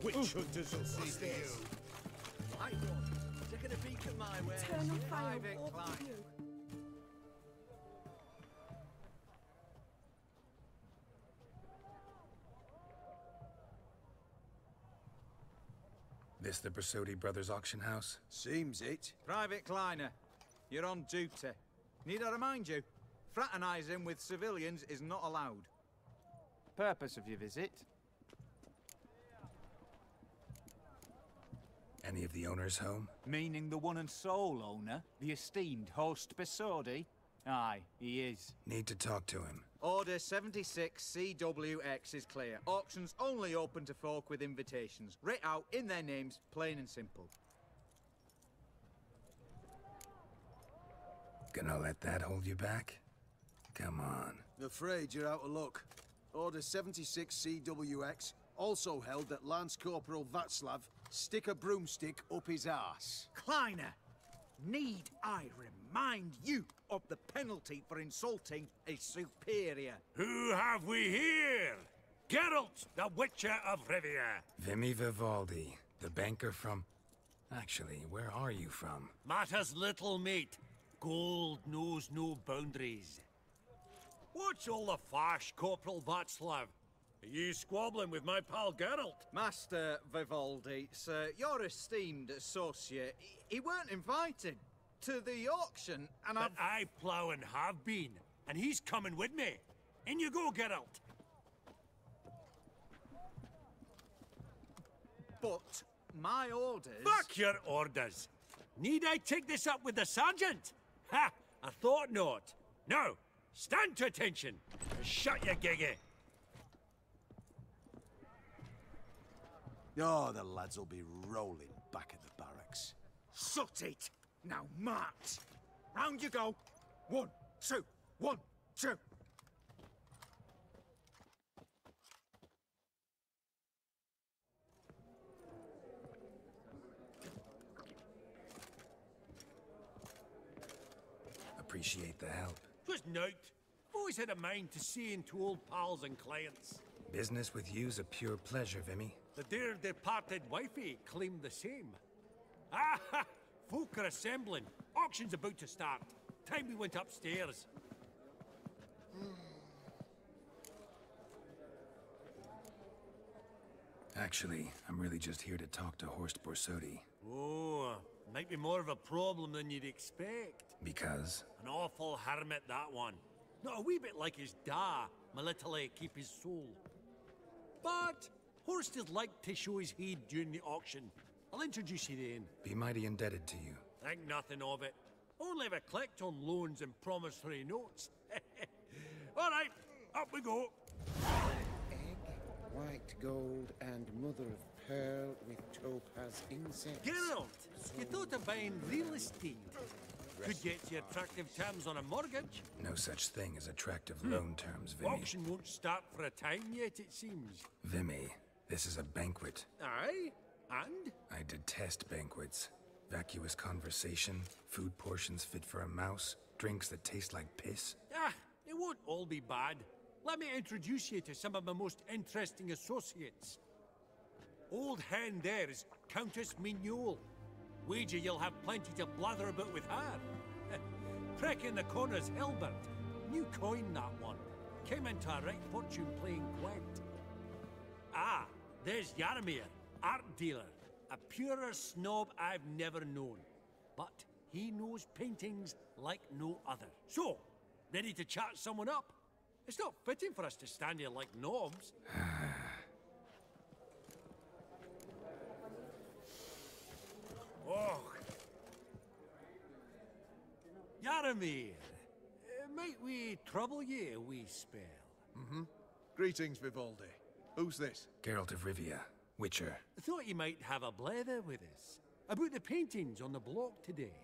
witch hunters will see you. Right one. Taking a peek at my wares. Eternal fire Private over client. you. This the Borsodi Brothers auction house? Seems it. Private Kleiner, you're on duty. Need I remind you? Fraternising with civilians is not allowed. Purpose of your visit? Any of the owners home? Meaning the one and sole owner, the esteemed host Borsodi? Aye, he is. Need to talk to him. Order 76 CWX is clear. Auctions only open to folk with invitations. Writ out in their names, plain and simple. Gonna let that hold you back? Come on. Afraid you're out of luck. Order 76 CWX also held that Lance Corporal Václav stick a broomstick up his arse. Kleiner, need I remind you of the penalty for insulting a superior? Who have we here? Geralt, the Witcher of Rivia. Vimy Vivaldi, the banker from... Actually, where are you from? Matters little, mate. Gold knows no boundaries. What's all the fash, Corporal Václav? Are you squabbling with my pal Geralt? Master Vivaldi, sir, your esteemed associate, he weren't invited to the auction, and But I plough and have been, and he's coming with me. In you go, Geralt. But my orders... Fuck your orders! Need I take this up with the sergeant? Ha! I thought not. Now, stand to attention. Shut your giggy. Oh, the lads will be rolling back at the barracks. Sut it! Now march! Round you go! 1, 2, 1, 2! Appreciate the help. Just note. Always had a mind to see into old pals and clients. Business with you's a pure pleasure, Vimy. The dear departed wifey claimed the same. Ah! Folk are assembling. Auction's about to start. Time we went upstairs. Actually, I'm really just here to talk to Horst Borsodi. Oh, might be more of a problem than you'd expect. Because? An awful hermit, that one. Not a wee bit like his da, my little keep his soul. But Horst is like to show his heed during the auction. I'll introduce you then. Be mighty indebted to you. Think nothing of it. Only ever collect on loans and promissory notes. All right, up we go. Egg, white gold, and mother of pearl with topaz incense. Geralt, you thought of buying real estate? Could get you attractive terms on a mortgage. No such thing as attractive loan terms, Vimy. Auction won't start for a time yet, it seems. Vimy, this is a banquet. Aye? And? I detest banquets. Vacuous conversation, food portions fit for a mouse, drinks that taste like piss. Ah, it won't all be bad. Let me introduce you to some of my most interesting associates. Old hen there is Countess Mignol. Wager you'll have plenty to blather about with her. Prick in the corner's Hilbert. New coin, that one. Came into a right fortune playing Gwent. Ah, there's Jaromir, art dealer. A purer snob I've never known. But he knows paintings like no other. So, ready to chat someone up? It's not fitting for us to stand here like knobs. Oh. Jaromir, might we trouble ye a wee spell? Greetings, Vivaldi. Who's this? Geralt of Rivia, Witcher. Thought you might have a blether with us. About the paintings on the block today.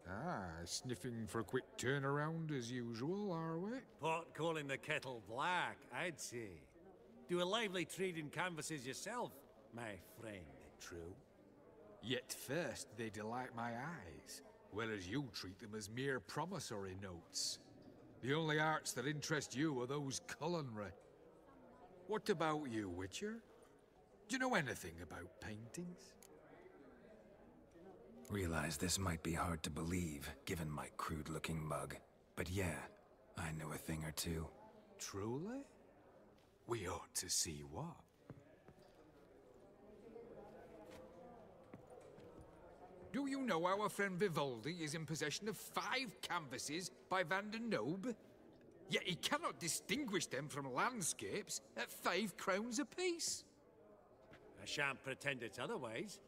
Ah, sniffing for a quick turnaround as usual, are we? Pot calling the kettle black, I'd say. Do a lively trade in canvases yourself, my friend. True. Yet first they delight my eyes, whereas you treat them as mere promissory notes. The only arts that interest you are those culinary. What about you, Witcher? Do you know anything about paintings? Realize this might be hard to believe, given my crude-looking mug. But yeah, I know a thing or two. Truly? We ought to see what. Do you know our friend Vivaldi is in possession of 5 canvases by Van der Nobe? Yet he cannot distinguish them from landscapes at 5 crowns apiece. I shan't pretend it's otherwise.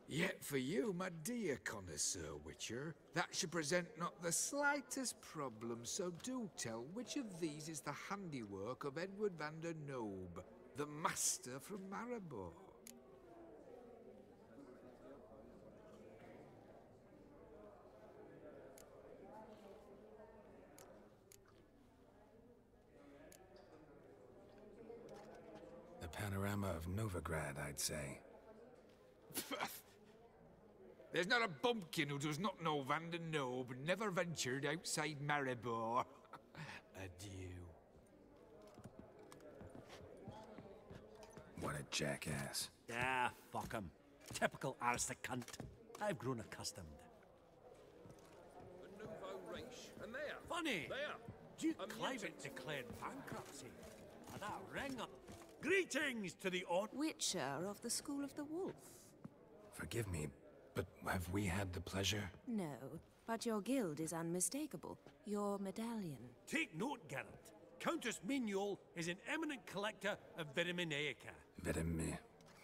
Yet for you, my dear connoisseur Witcher, that should present not the slightest problem, so do tell which of these is the handiwork of Edward van der Nobe, the master from Maribor. The panorama of Novigrad, I'd say. There's not a bumpkin who does not know Van der Nobe never ventured outside Maribor. Adieu. What a jackass. Ah, fuck him. Typical aristocrat. I've grown accustomed. The nouveau riche, and there. Funny. There. Duke A Clive mutant. declared bankruptcy. And that ring up. Greetings to the on. Witcher of the School of the Wolf. Forgive me, but have we had the pleasure? No, but your guild is unmistakable. Your medallion. Take note, Geralt. Countess Mignol is an eminent collector of Vitaminaica. Vitamin...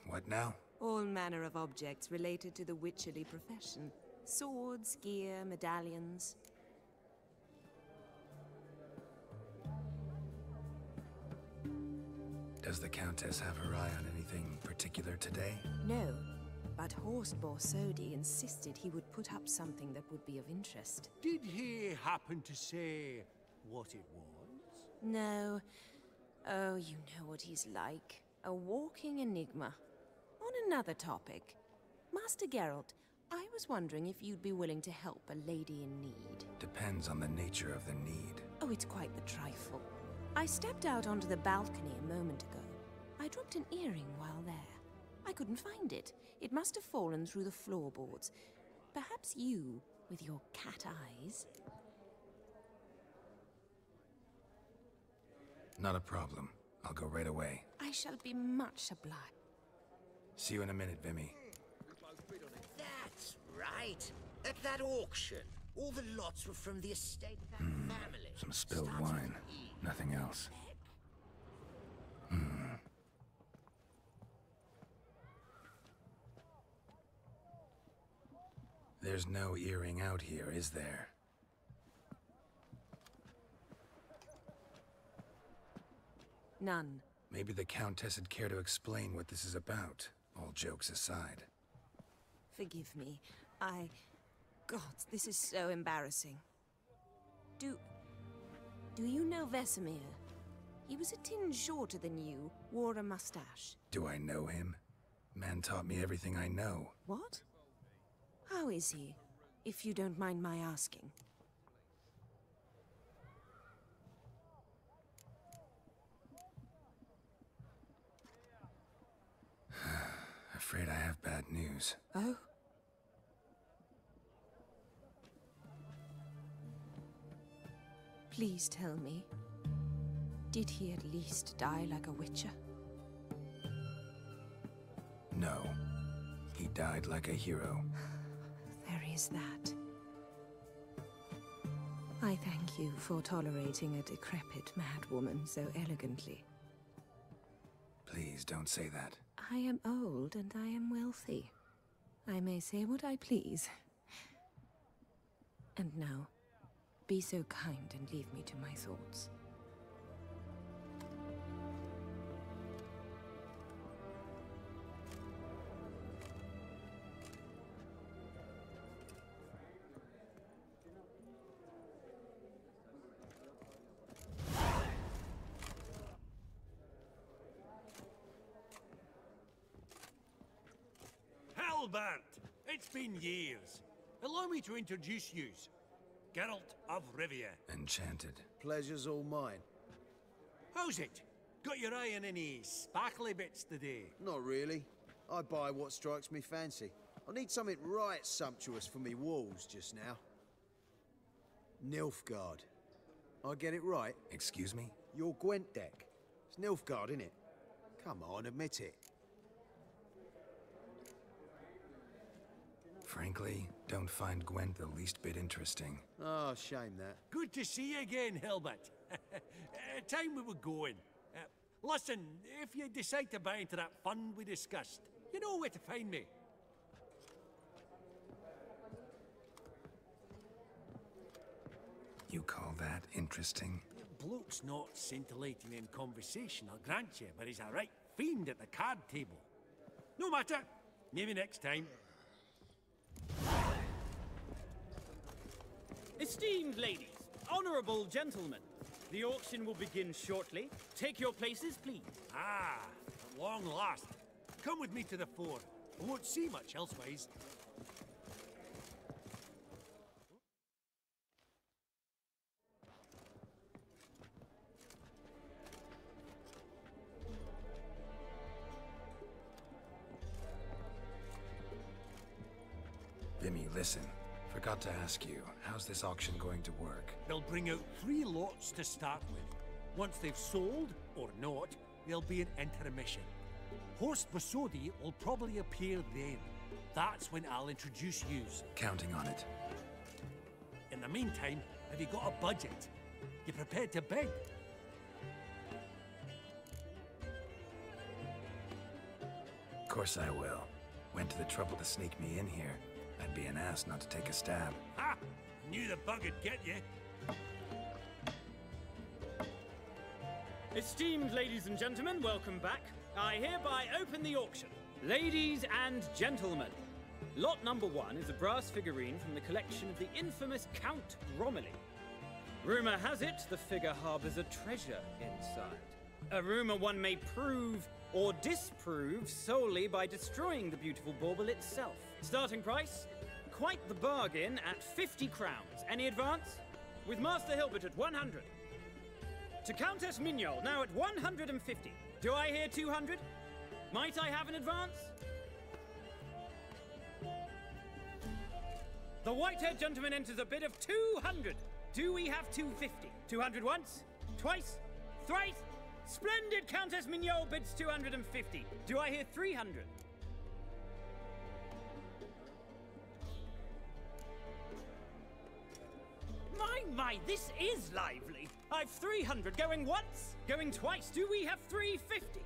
what now? All manner of objects related to the witcherly profession. Swords, gear, medallions. Does the Countess have her eye on anything particular today? No, but Horst Borsodi insisted he would put up something that would be of interest. Did he happen to say what it was? No. Oh, you know what he's like. A walking enigma. On another topic. Master Geralt, I was wondering if you'd be willing to help a lady in need. Depends on the nature of the need. Oh, it's quite the trifle. I stepped out onto the balcony a moment ago. I dropped an earring while there. I couldn't find it. It must have fallen through the floorboards. Perhaps you, with your cat eyes... Not a problem. I'll go right away. I shall be much obliged. See you in a minute, Vimy. That's right. At that auction, all the lots were from the estate of that family. Some spilled Starts with wine. E. Nothing else. There's no earring out here, is there? None. Maybe the Countess would care to explain what this is about, all jokes aside. Forgive me. God, this is so embarrassing. Do you know Vesemir? He was a tinge shorter than you, wore a mustache. Do I know him? Man taught me everything I know. What? How is he, if you don't mind my asking? Afraid I have bad news. Oh? Please tell me, did he at least die like a witcher? No. He died like a hero. There is that. I thank you for tolerating a decrepit madwoman so elegantly. Please don't say that. I am old and I am wealthy. I may say what I please. And now, be so kind and leave me to my thoughts. Albert! It's been years. Allow me to introduce yous. Geralt of Rivia. Enchanted. Pleasure's all mine. How's it? Got your eye on any sparkly bits today? Not really. I buy what strikes me fancy. I need something right sumptuous for me walls just now. Nilfgaard. I get it right? Excuse me? Your Gwent deck. It's Nilfgaard, innit? Come on, admit it. Frankly, don't find Gwent the least bit interesting. Oh, shame that. Good to see you again, Hilbert. Time we were going. Listen, if you decide to buy into that fund we discussed, you know where to find me. You call that interesting? Bloke's not scintillating in conversation, I'll grant you, but he's a right fiend at the card table. No matter. Maybe next time. Esteemed ladies, honorable gentlemen, the auction will begin shortly. Take your places, please. Ah, at long last. Come with me to the fore. I won't see much elsewise. Vimy, listen. Forgot to ask you, how's this auction going to work? They'll bring out 3 lots to start with. Once they've sold, or not, there'll be an intermission. Host Borsodi will probably appear then. That's when I'll introduce yous. Counting on it. In the meantime, have you got a budget? You prepared to bid? Of course I will. Went to the trouble to sneak me in here. I'd be an ass not to take a stab. Ha! Knew the bug would get you. Esteemed ladies and gentlemen, welcome back. I hereby open the auction. Ladies and gentlemen, lot number 1 is a brass figurine from the collection of the infamous Count Romilly. Rumor has it the figure harbors a treasure inside. A rumor one may prove or disprove solely by destroying the beautiful bauble itself. Starting price? Quite the bargain at 50 crowns. Any advance? With Master Hilbert at 100. To Countess Mignol, now at 150. Do I hear 200? Might I have an advance? The white-haired gentleman enters a bid of 200. Do we have 250? 200 once? Twice? Thrice? Splendid Countess Mignol bids 250. Do I hear 300? My, this is lively. I've 300 going once, going twice. Do we have 350?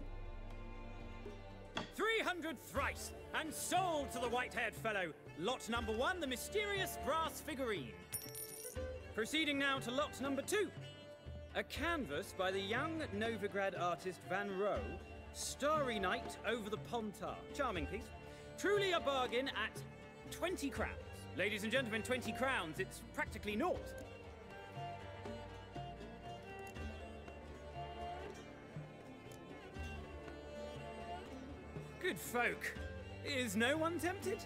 300 thrice, and sold to the white-haired fellow. Lot number 1, the mysterious brass figurine. Proceeding now to lot number 2. A canvas by the young Novigrad artist Van Rohe, Starry Night over the Pontar. Charming piece. Truly a bargain at 20 crowns. Ladies and gentlemen, 20 crowns, it's practically naught. Good folk. Is no one tempted?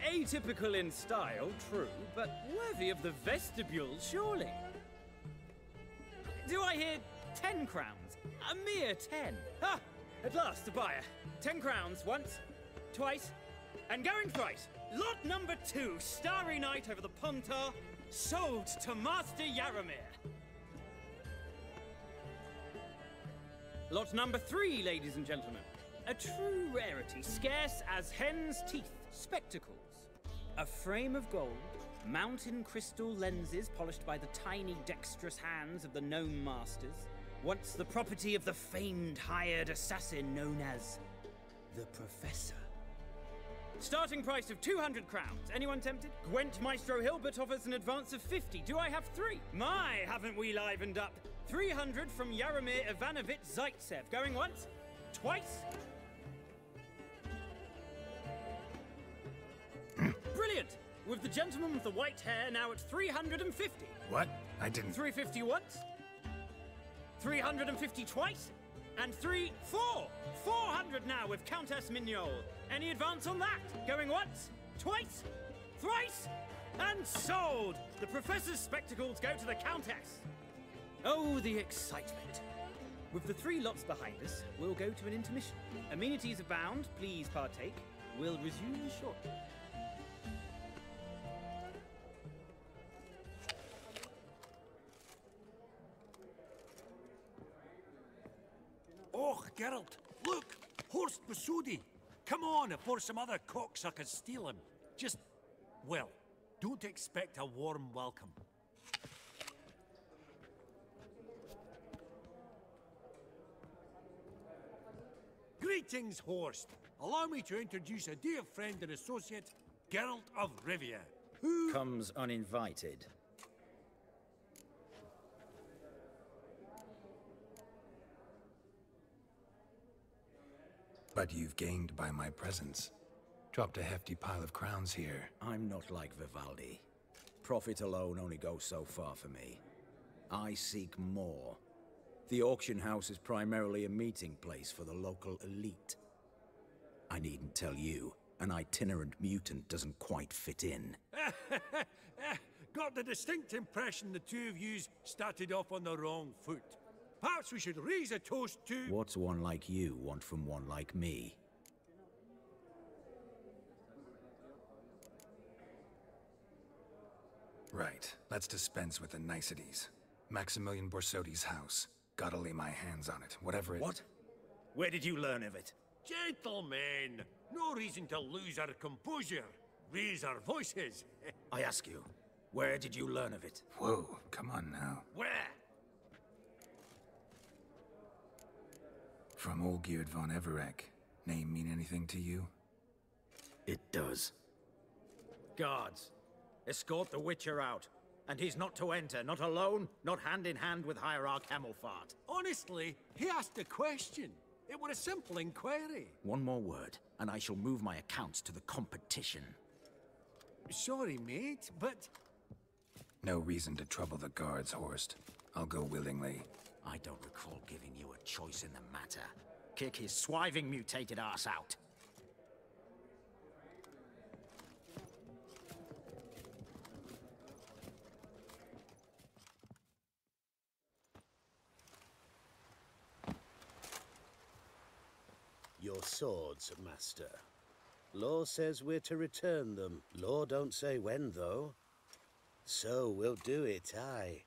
Atypical in style, true, but worthy of the vestibule, surely. Do I hear 10 crowns? A mere 10. Ah, at last, a buyer. 10 crowns, once, twice, and going thrice. Lot number 2, Starry Night over the Pontar, sold to Master Yaramir. Lot number 3, ladies and gentlemen. A true rarity, scarce as hen's teeth. Spectacles. A frame of gold, mountain crystal lenses polished by the tiny dexterous hands of the gnome masters. Once the property of the famed hired assassin known as the Professor. Starting price of 200 crowns. Anyone tempted? Gwent Maestro Hilbert offers an advance of 50. Do I have 3? My, haven't we livened up? 300 from Yaramir Ivanovich Zaitsev. Going once? Twice? Brilliant! With the gentleman with the white hair now at 350. What? I didn't... 350 once? 350 twice? And 400 now with Countess Mignol. Any advance on that? Going once? Twice? Thrice? And sold! The Professor's spectacles go to the Countess. Oh, the excitement. With the 3 lots behind us, we'll go to an intermission. Amenities abound, please partake. We'll resume shortly. Oh, Geralt, look! Horst Borsodi! Come on before some other cocksuckers steal him. Just, well, don't expect a warm welcome. Greetings, Horst. Allow me to introduce a dear friend and associate, Geralt of Rivia, who... comes uninvited. But you've gained by my presence. Dropped a hefty pile of crowns here. I'm not like Vivaldi. Profit alone only goes so far for me. I seek more. The auction house is primarily a meeting place for the local elite. I needn't tell you, an itinerant mutant doesn't quite fit in. Got the distinct impression the two of yous started off on the wrong foot. Perhaps we should raise a toast to... What's one like you want from one like me? Right, let's dispense with the niceties. Maximilian Borsodi's house. Gotta lay my hands on it, whatever it... What? Where did you learn of it? Gentlemen, no reason to lose our composure. Raise our voices. I ask you, where did you learn of it? Whoa, come on now. Where? From Olgierd von Everek. Name mean anything to you? It does. Guards, escort the Witcher out. And he's not to enter, not alone, not hand in hand with Hierarch Hamelfart. Honestly, he asked a question. It was a simple inquiry. One more word, and I shall move my accounts to the competition. Sorry, mate, but... No reason to trouble the guards, Horst. I'll go willingly. I don't recall giving you a choice in the matter. Kick his swiving mutated ass out. Your swords, master. Law says we're to return them. Law don't say when, though. So we'll do it, aye.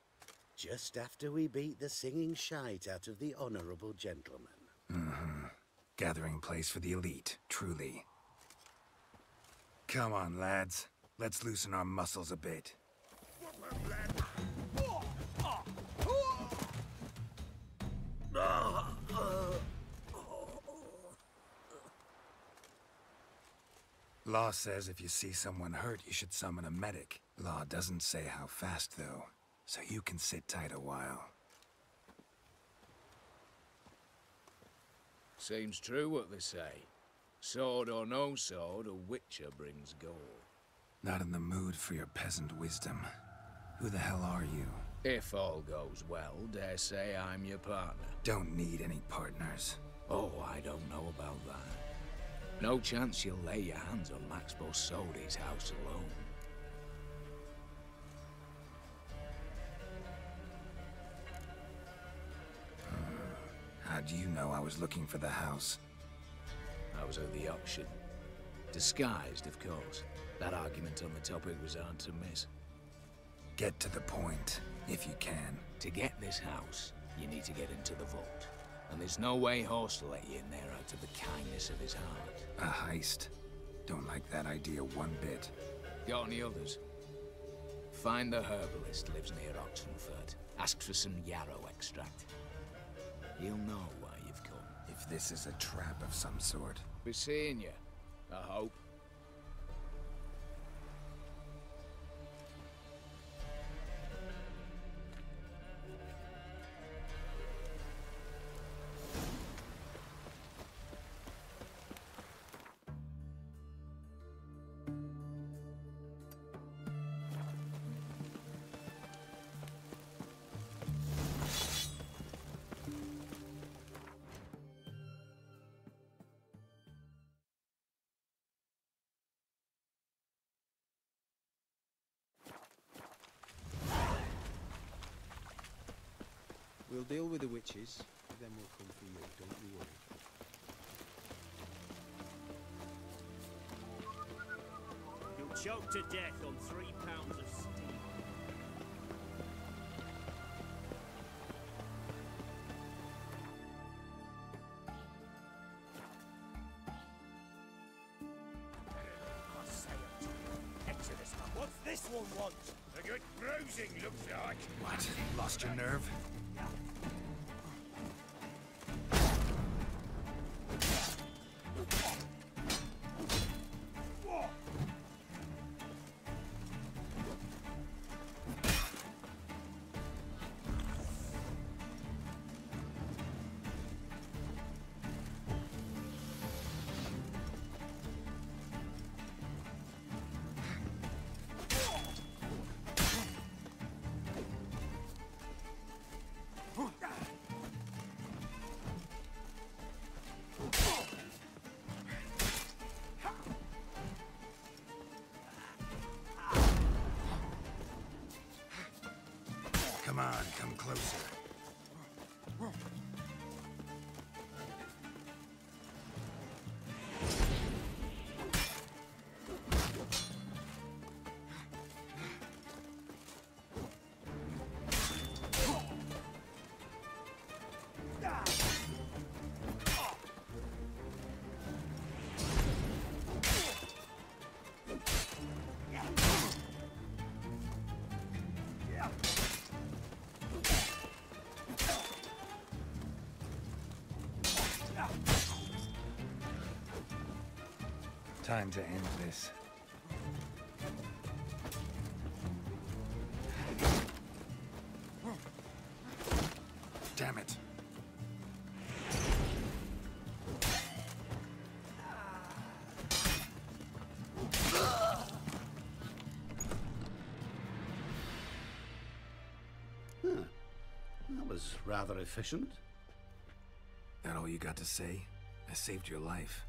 Just after we beat the singing shite out of the honorable gentleman. Mm-hmm. Gathering place for the elite, truly. Come on, lads. Let's loosen our muscles a bit. Law says if you see someone hurt, you should summon a medic. Law doesn't say how fast, though, so you can sit tight a while. Seems true what they say. Sword or no sword, a witcher brings gold. Not in the mood for your peasant wisdom. Who the hell are you? If all goes well, dare say I'm your partner. Don't need any partners. Oh, I don't know about that. No chance you'll lay your hands on Max Borsodi's house alone. How do you know I was looking for the house? I was at the auction. Disguised, of course. That argument on the topic was hard to miss. Get to the point, if you can. To get this house, you need to get into the vault. And there's no way Horst will let you in there out of the kindness of his heart. A heist? Don't like that idea one bit. Got any others? Find the herbalist lives near Oxenfurt. Ask for some yarrow extract. He'll know why you've come. If this is a trap of some sort. Be seeing you, I hope. We'll deal with the witches, of them will come for you, don't you worry. You'll choke to death on 3 pounds of steel. Exodus, what's this one want? A good bruising, looks like. What? Lost your nerve? Come on, come closer. Time to end this. Damn it. That was rather efficient. That all you got to say? I saved your life.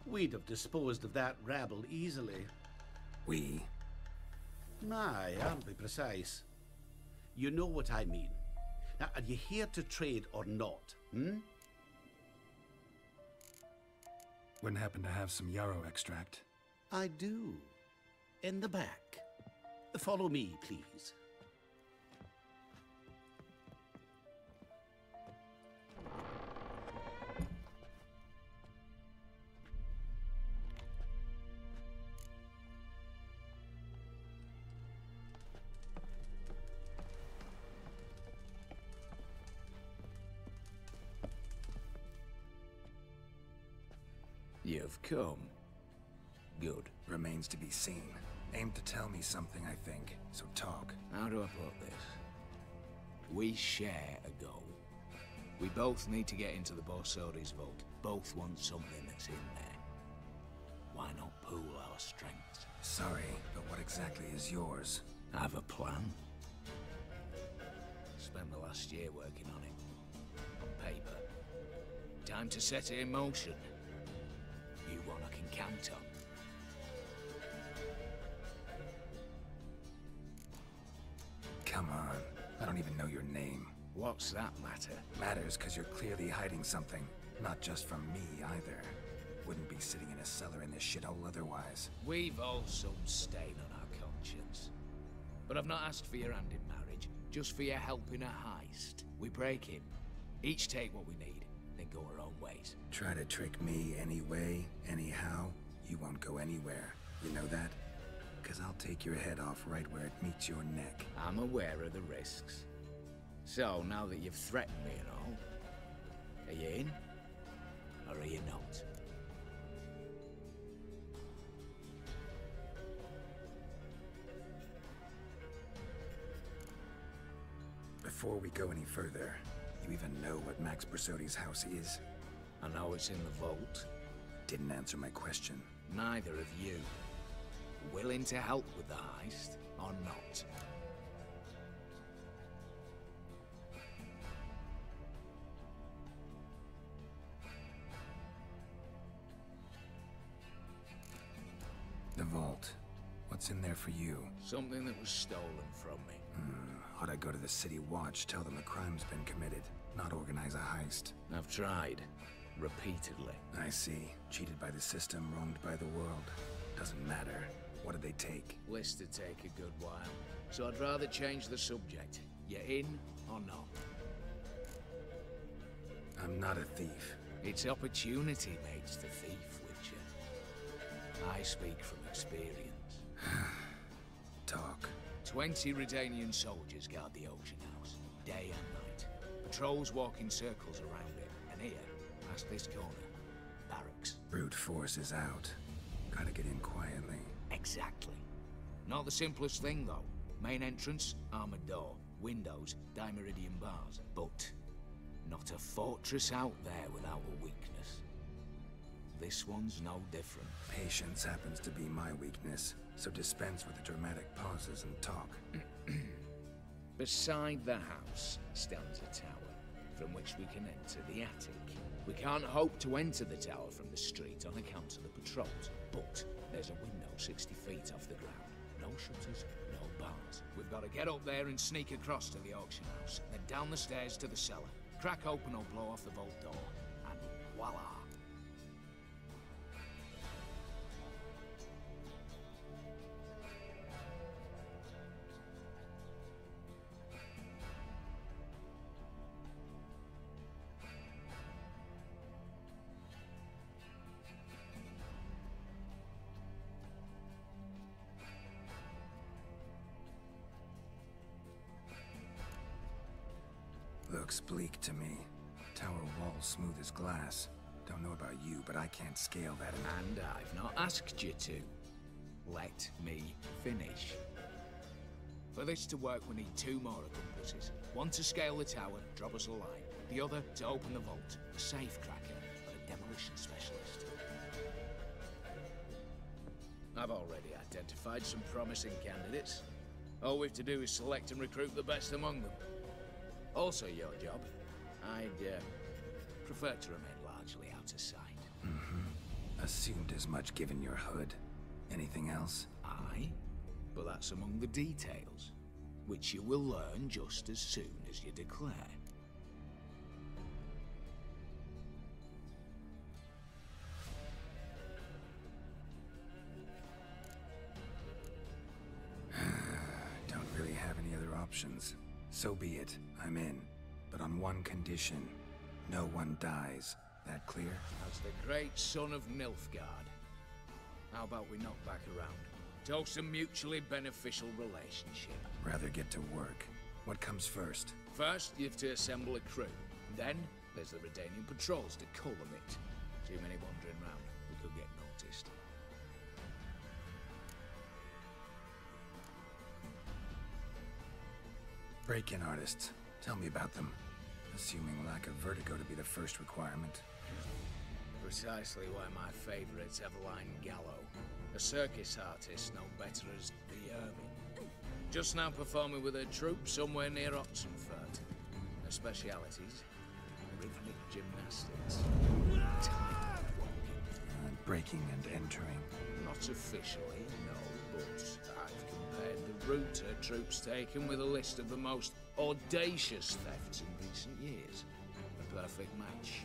We'd have disposed of that rabble easily. We? Aye, I'll be precise. You know what I mean. Now, are you here to trade or not, hmm? Wouldn't happen to have some yarrow extract? I do. In the back. Follow me, please. You've come. Good. Remains to be seen. Aim to tell me something, I think. So talk. How do I put this? We share a goal. We both need to get into the Borsodi's vault. Both want something that's in there. Why not pool our strengths? Sorry, but what exactly is yours? I have a plan. Spent the last year working on it. On paper. Time to set it in motion. You one I can count on. Come on. I don't even know your name. What's that matter? Matters because you're clearly hiding something. Not just from me, either. Wouldn't be sitting in a cellar in this shithole otherwise. We've all some stain on our conscience. But I've not asked for your hand in marriage, just for your help in a heist. We break in, each take what we need, then go our own ways. Try to trick me anyway, anyhow, you won't go anywhere. You know that? Because I'll take your head off right where it meets your neck. I'm aware of the risks. So, now that you've threatened me and all, are you in? Or are you not? Before we go any further, you even know what Max Borsodi's house is? I know it's in the vault. Didn't answer my question. Neither of you. Willing to help with the heist, or not? The vault. What's in there for you? Something that was stolen from me. Ought to go to the city watch, tell them a crime's been committed, not organize a heist. I've tried. Repeatedly. I see. Cheated by the system, wronged by the world. Doesn't matter. What did they take? List to take a good while. So I'd rather change the subject. You in or not? I'm not a thief. It's opportunity makes the thief, Witcher. I speak from experience. Talk. 20 Redanian soldiers guard the auction house, day and night. Patrols walk in circles around it, and here, past this corner, barracks. Brute force is out. Gotta get in quietly. Exactly. Not the simplest thing, though. Main entrance, armored door. Windows, dimeridian bars. But not a fortress out there without a weakness. This one's no different. Patience happens to be my weakness, so dispense with the dramatic pauses and talk. Beside the house stands a tower, from which we can enter the attic. We can't hope to enter the tower from the street on account of the patrols, but there's a window 60 feet off the ground. No shutters, no bars. We've got to get up there and sneak across to the auction house, then down the stairs to the cellar, crack open or blow off the vault door, and voila! Looks bleak to me. Tower wall smooth as glass. Don't know about you, but I can't scale that. And I've not asked you to. Let me finish. For this to work, we need 2 more accomplices. One to scale the tower, drop us a line. The other to open the vault, a safe cracker, or a demolition specialist. I've already identified some promising candidates. All we've to do is select and recruit the best among them. Also your job. I'd prefer to remain largely out of sight. Assumed as much given your hood. Anything else? Aye, but that's among the details, which you will learn just as soon as you declare. Don't really have any other options. So be it. I'm in. But on one condition. No one dies. That clear? As the great son of Nilfgaard. How about we knock back around? Toast a mutually beneficial relationship. Rather get to work. What comes first? First, you have to assemble a crew. Then, there's the Redanian patrols to culminate. Too many wandering round. We could get noticed. Break-in artists. Tell me about them. Assuming lack of vertigo to be the first requirement. Precisely why my favourite's Eveline Gallo. A circus artist known better as the Ermine. Just now performing with her troupe somewhere near Oxenfurt. Her specialities? Rhythmic gymnastics. Tight walking. Breaking and entering. Not officially, no, but I've compared the route her troops taken with a list of the most audacious thefts in recent years. A perfect match.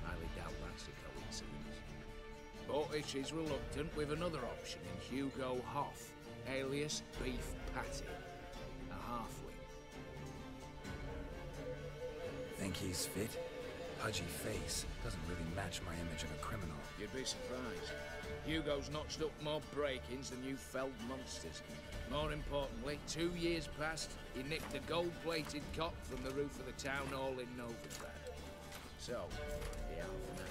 Highly doubt that's a coincidence. But if she's reluctant, we've another option in Hugo Hoff, alias Beef Patty, a halfling. Think he's fit? Pudgy face. Doesn't really match my image of a criminal. You'd be surprised. Hugo's notched up more break-ins than you felled monsters. More importantly, 2 years past, he nicked a gold-plated cot from the roof of the town hall in Novigrad. So, the half an hour.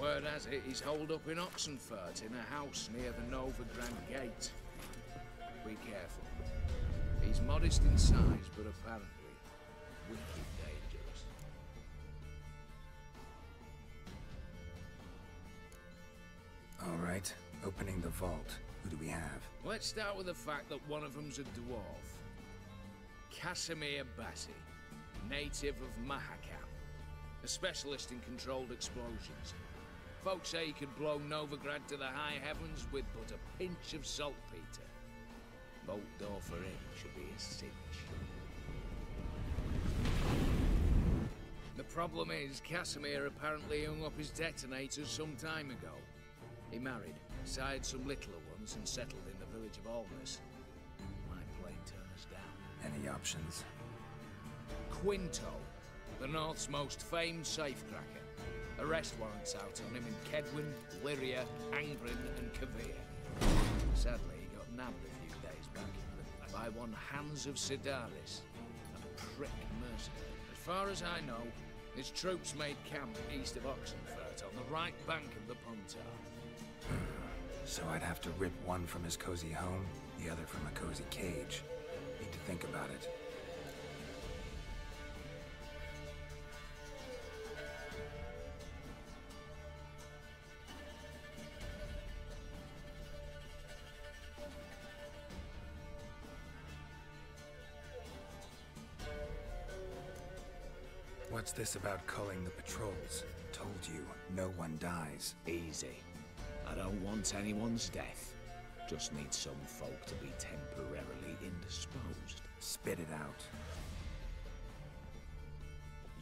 Word has it, he's holed up in Oxenfurt in a house near the Novigrad gate. Be careful. He's modest in size, but apparently wicked dangerous. All right, opening the vault. Who do we have? Let's start with the fact that one of them's a dwarf. Casimir Bassi, native of Mahakam, a specialist in controlled explosions. Folks say he could blow Novigrad to the high heavens with but a pinch of saltpeter. Bolt door for him should be a cinch. The problem is, Casimir apparently hung up his detonators some time ago. He married, sired some littler ones, and settled in the village of Alness. Might plain turn us down. Any options? Quinto, the North's most famed safecracker. Arrest warrants out on him in Kedwin, Lyria, Angren, and Kavir. Sadly, he got nabbed a few days back by one Hans of Sidaris, a prick mercenary. As far as I know, his troops made camp east of Oxenfurt on the right bank of the Pontar. So I'd have to rip one from his cozy home, the other from a cozy cage. Need to think about it. What's this about culling the patrols? Told you, no one dies. Easy. I don't want anyone's death. Just need some folk to be temporarily indisposed. Spit it out.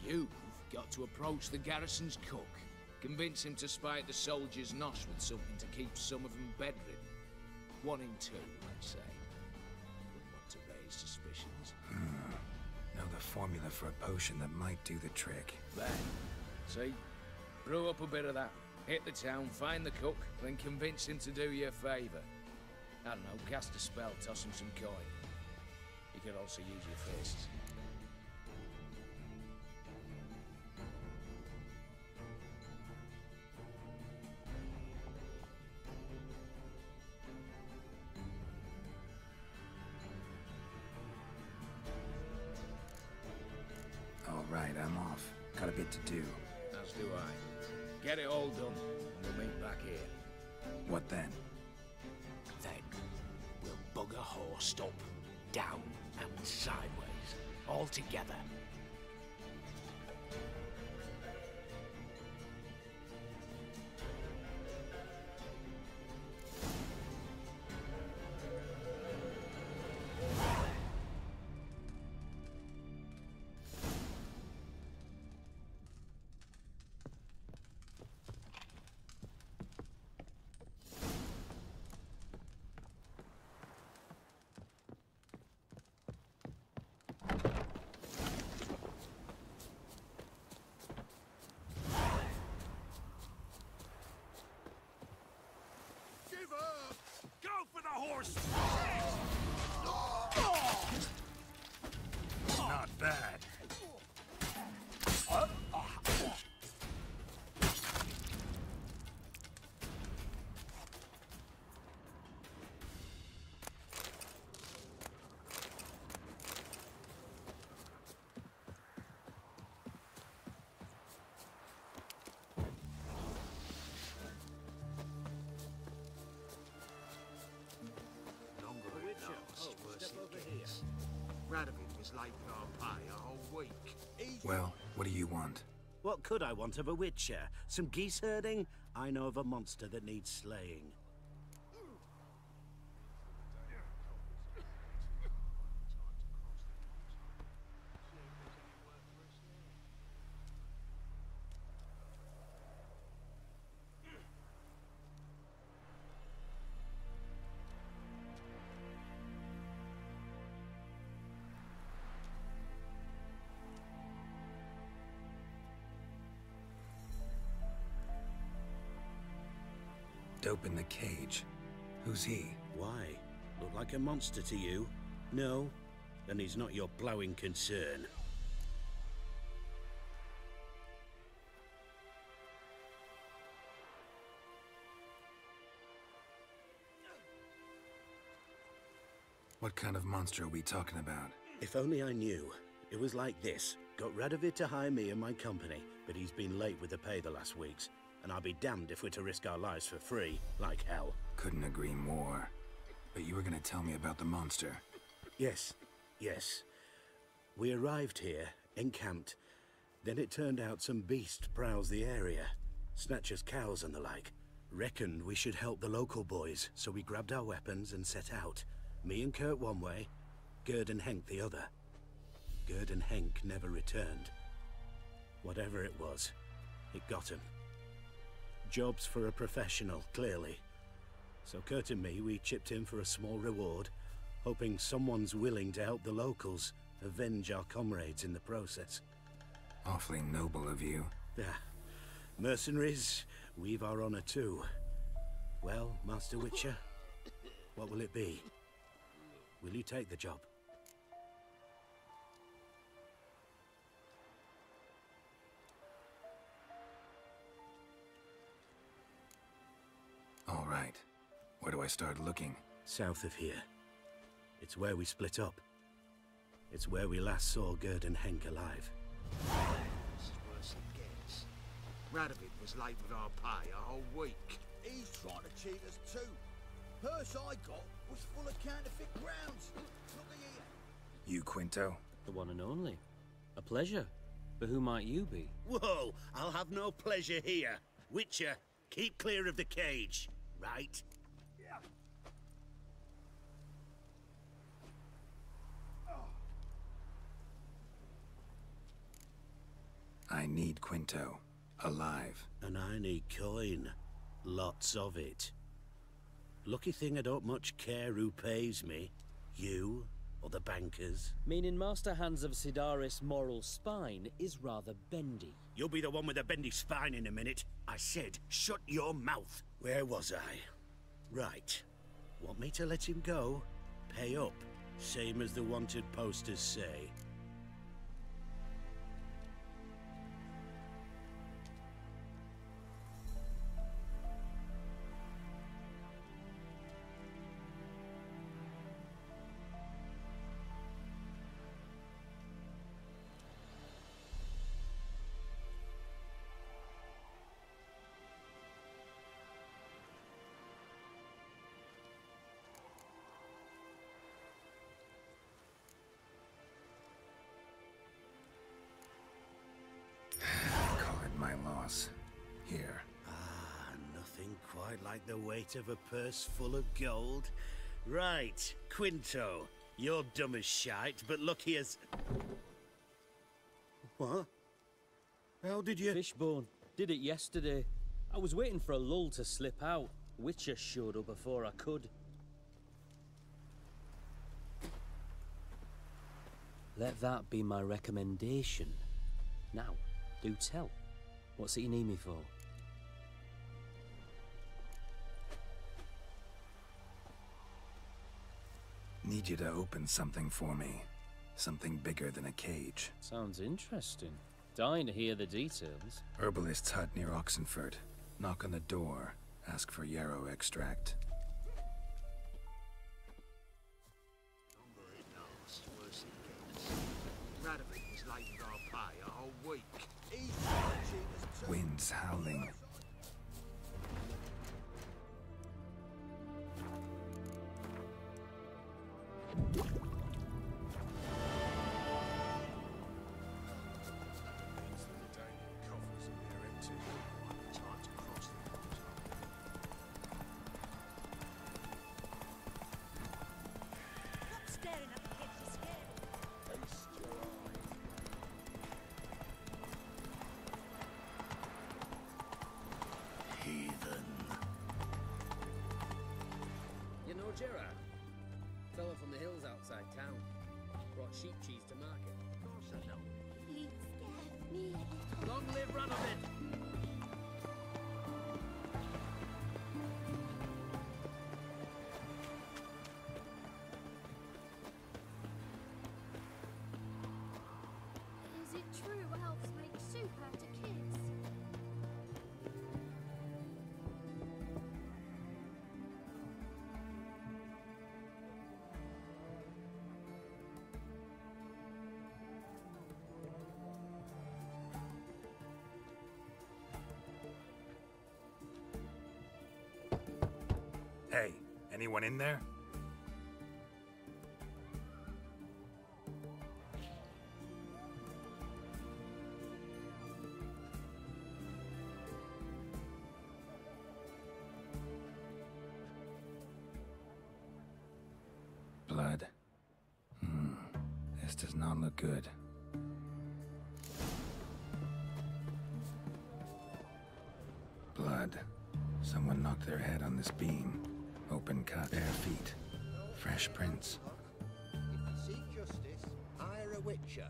You've got to approach the garrison's cook. Convince him to spite the soldiers' nosh with something to keep some of them bedridden. 1 in 2, let's say. Wouldn't want to raise suspicions. Know the formula for a potion that might do the trick. Then, see? Brew up a bit of that. Hit the town, find the cook, then convince him to do you a favour. I don't know, cast a spell, toss him some coin. You could also use your fists. All right, I'm off. Got a bit to do. As do I. Get it all done, and we'll meet back here. What then? Then we'll bugger horse up, down and sideways, all together. Not bad. Radovid was late with our pay a whole week. Well, what do you want? What could I want of a witcher? Some geese herding? I know of a monster that needs slaying. Dope in the cage. Who's he? Why? Look like a monster to you? No? Then he's not your blowing concern. What kind of monster are we talking about? If only I knew. It was like this. Got Radovid to hire me and my company, but he's been late with the pay the last weeks. And I'll be damned if we're to risk our lives for free, like hell. Couldn't agree more. But you were gonna tell me about the monster. Yes, yes. We arrived here, encamped. Then it turned out some beast prowls the area. Snatchers cows and the like. Reckoned we should help the local boys, so we grabbed our weapons and set out. Me and Kurt one way, Gerd and Henk the other. Gerd and Henk never returned. Whatever it was, it got him. Jobs for a professional, clearly. So Kurt and me, we chipped in for a small reward, hoping someone's willing to help the locals avenge our comrades in the process. Awfully noble of you. Mercenaries, we've our honor too. Well, Master Witcher, what will it be? Will you take the job? All right. Where do I start looking? South of here. It's where we split up. It's where we last saw Gerd and Henk alive. It's worse it gets. Radovid was late with our pay a whole week. He's trying to cheat us too. Purse I got was full of counterfeit grounds. Look here. You, Quinto? The one and only. A pleasure. But who might you be? Whoa! I'll have no pleasure here. Witcher, keep clear of the cage, right? I need Quinto. Alive. And I need coin. Lots of it. Lucky thing I don't much care who pays me. You or the bankers. Meaning Master Hans of Sidaris' moral spine is rather bendy. You'll be the one with the bendy spine in a minute. I said, shut your mouth. Where was I? Right. Want me to let him go? Pay up. Same as the wanted posters say. Call it my loss. Here. Nothing quite like the weight of a purse full of gold. Right, Quinto. You're dumb as shite, but lucky as... What? How did you... Fishbone. Did it yesterday. I was waiting for a lull to slip out. Witcher showed up before I could. Let that be my recommendation. Now, do tell. What's it you need me for? Need you to open something for me. Something bigger than a cage. Sounds interesting. Dying to hear the details. Herbalist's hut near Oxenford. Knock on the door. Ask for yarrow extract. It's worse it gets. Radovid was late with our pay a whole week. He's trying to cheat us too. Wind's howling. You know Gerard? Fella from the hills outside town. Brought sheep cheese to market. Of course I know. He scared me. Long live Radovid! Is it true elves make soup out of kids? Hey, anyone in there? This does not look good. Blood. Someone knocked their head on this beam. Open cut, bare feet. Fresh prints. If you seek justice, hire a witcher.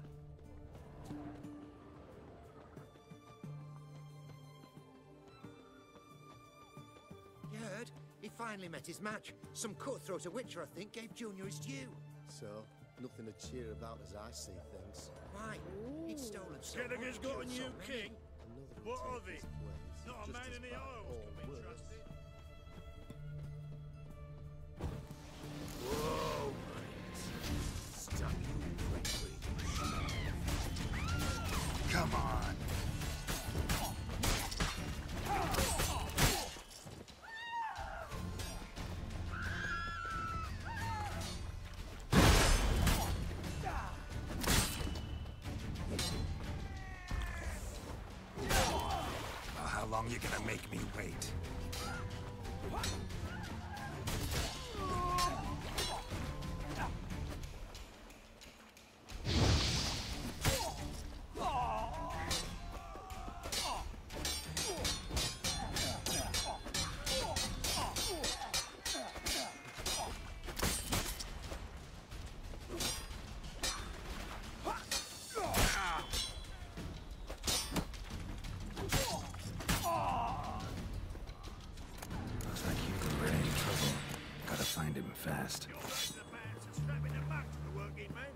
You heard? He finally met his match. Some cutthroat a witcher, I think, gave Junior his due. So, nothing to cheer about as I see things. Why? He'd stolen so Skelliger's much, got a killed so new many. king. What of it? Not a man in the Isles can be trusted. Whoa, mate. Stop you, prickly. Come on. How long you gonna make me wait? Looks like you're in trouble. Gotta find him fast. You're like the man to strapping the back to the working man.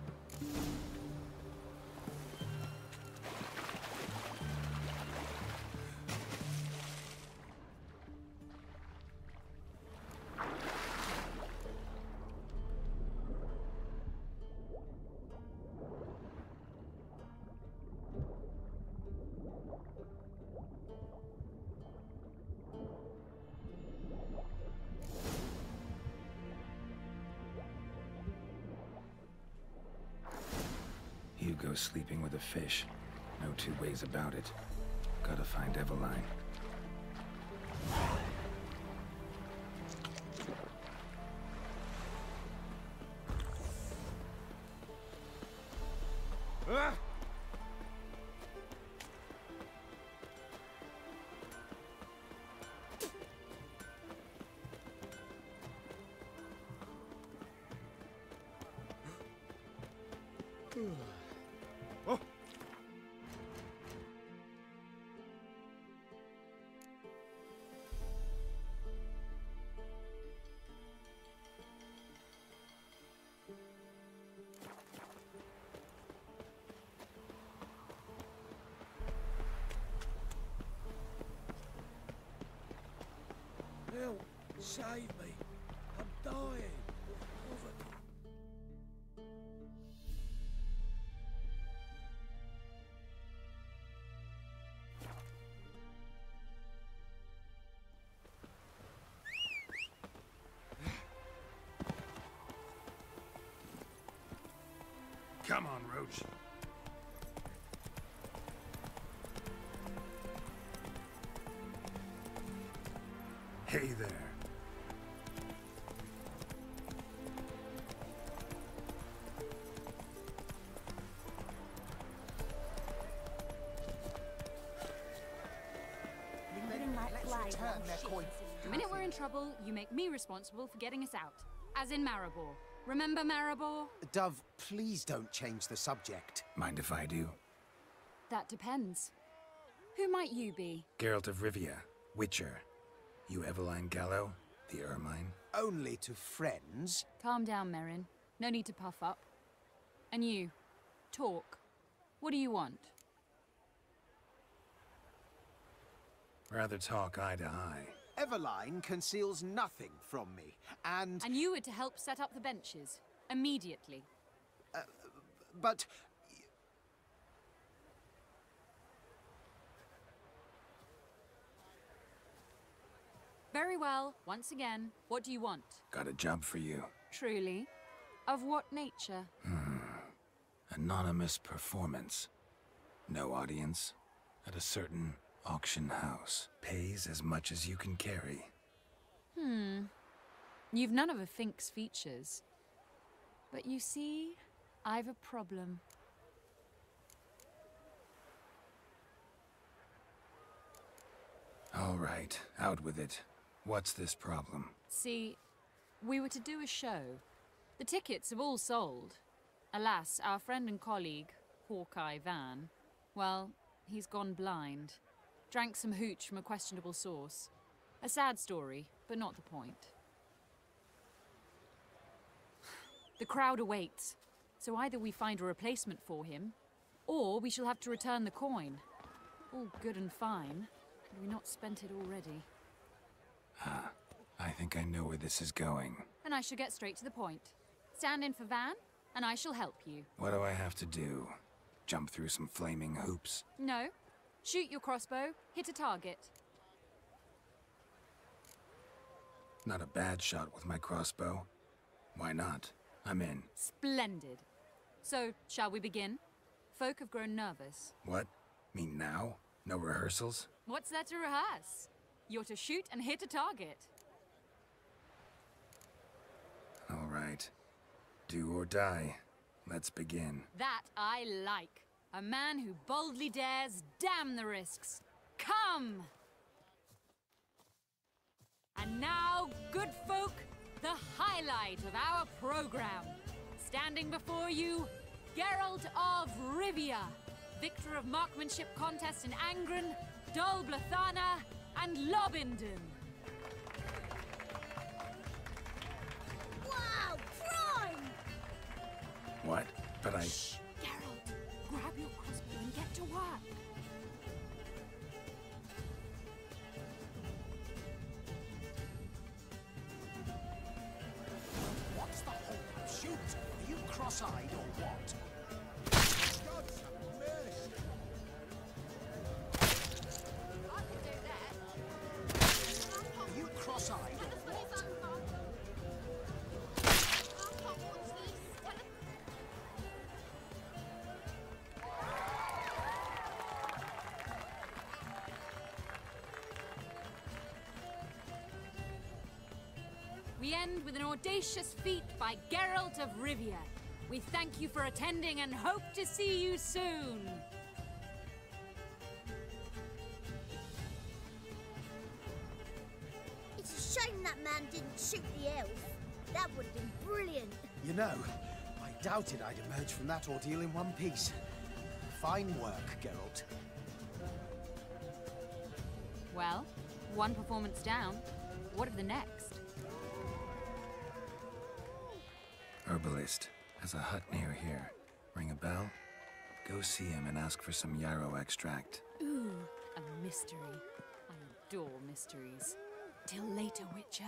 Hugo sleeping with a fish. No two ways about it. Gotta find Eveline. Oh. Help! Save me! I'm dying! Come on, Roach. Hey there. The minute we're in trouble, you make me responsible for getting us out. As in Maribor. Remember Maribor? Dove, please don't change the subject. Mind if I do? That depends. Who might you be? Geralt of Rivia, Witcher. You Eveline Gallo, the Ermine? Only to friends. Calm down, Merrin. No need to puff up. And you, talk. What do you want? Rather talk eye to eye. Eveline conceals nothing from me, and... And you were to help set up the benches. Immediately. But... Very well. Once again, what do you want? Got a job for you. Truly? Of what nature? Anonymous performance. No audience. At a certain auction house. Pays as much as you can carry. You've none of a Fink's features. But you see, I've a problem. All right, out with it. What's this problem? See, we were to do a show. The tickets have all sold. Alas, our friend and colleague, Hawkeye Van, well, he's gone blind. Drank some hooch from a questionable source. A sad story, but not the point. The crowd awaits, so either we find a replacement for him, or we shall have to return the coin. All good and fine. Have we not spent it already? I think I know where this is going. And I shall get straight to the point. Stand in for Van, and I shall help you. What do I have to do? Jump through some flaming hoops? No. Shoot your crossbow, hit a target. Not a bad shot with my crossbow. Why not? I'm in. Splendid. So, shall we begin? Folk have grown nervous. What? Me now? No rehearsals? What's there to rehearse? You're to shoot and hit a target. All right. Do or die. Let's begin. That I like. A man who boldly dares, damn the risks. Come! And now, good folk, the highlight of our program. Standing before you, Geralt of Rivia, victor of marksmanship contests in Angren, Dol Blathana, and Lobindon. Wow, crime! What? But I... Shh, Geralt, grab your crossbow and get to work. What's the hold? Shoot! Are you cross-eyed or what? Are you cross-eyed or what? We end with an audacious feat by Geralt of Rivia. We thank you for attending and hope to see you soon. It's a shame that man didn't shoot the elf. That would have been brilliant. You know, I doubted I'd emerge from that ordeal in one piece. Fine work, Geralt. Well, one performance down. What of the next? Herbalist. Has a hut near here. Ring a bell? Go see him and ask for some yarrow extract. Ooh, a mystery. I adore mysteries. Till later, Witcher.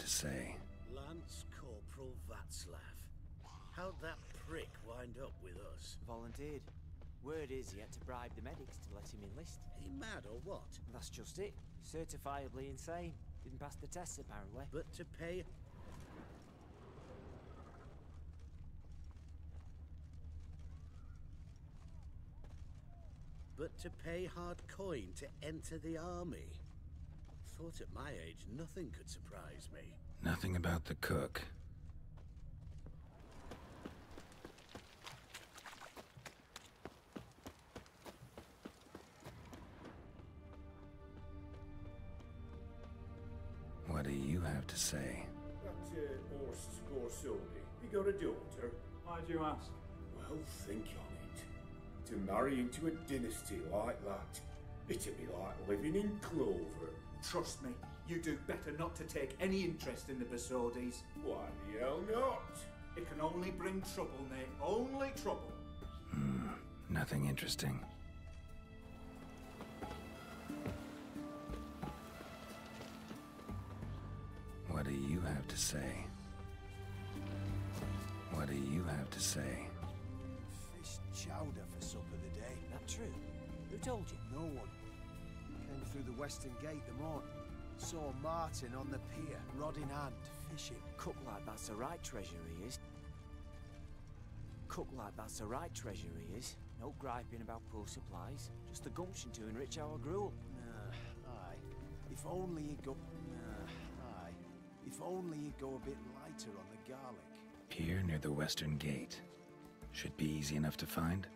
to say? Lance Corporal Václav. How'd that prick wind up with us? Volunteered. Word is he had to bribe the medics to let him enlist. He mad or what? That's just it. Certifiably insane. Didn't pass the tests, apparently. But to pay... But to pay hard coin to enter the army. Thought at my age nothing could surprise me. Nothing about the cook. What do you have to say? That Borsodi, he got a daughter. Why do you ask? Well, think on it. To marry into a dynasty like that, it'd be like living in clover. Trust me, you do better not to take any interest in the Borsodis. Why the hell not? It can only bring trouble, mate. Only trouble. Nothing interesting. What do you have to say? What do you have to say? Fish chowder for supper today. That true? Who told you? No one. Came through the western gate the morning. Saw Martin on the pier, rod in hand, fishing. Cook like that's the right treasure he is. Cook like that's the right treasure he is. No griping about poor supplies. Just the gumption to enrich our gruel. Aye. If only he'd go... aye. If only he'd go a bit lighter on the garlic. Pier near the western gate. Should be easy enough to find.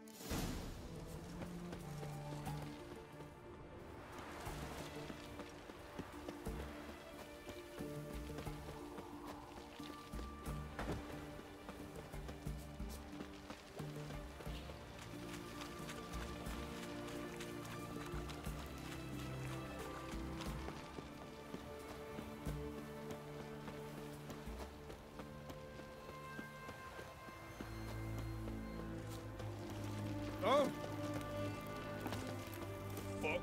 Oh! Fuck.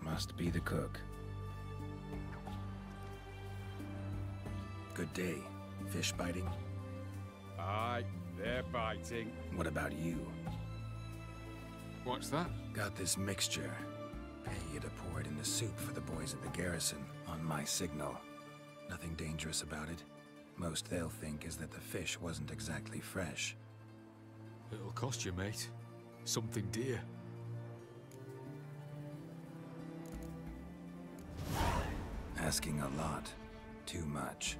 Must be the cook. Good day. Fish biting? Aye, they're biting. What about you? What's that? Got this mixture. Pay you to pour it in the soup for the boys at the garrison, on my signal. Nothing dangerous about it. Most they'll think is that the fish wasn't exactly fresh. It'll cost you, mate. Something dear. Asking a lot. Too much.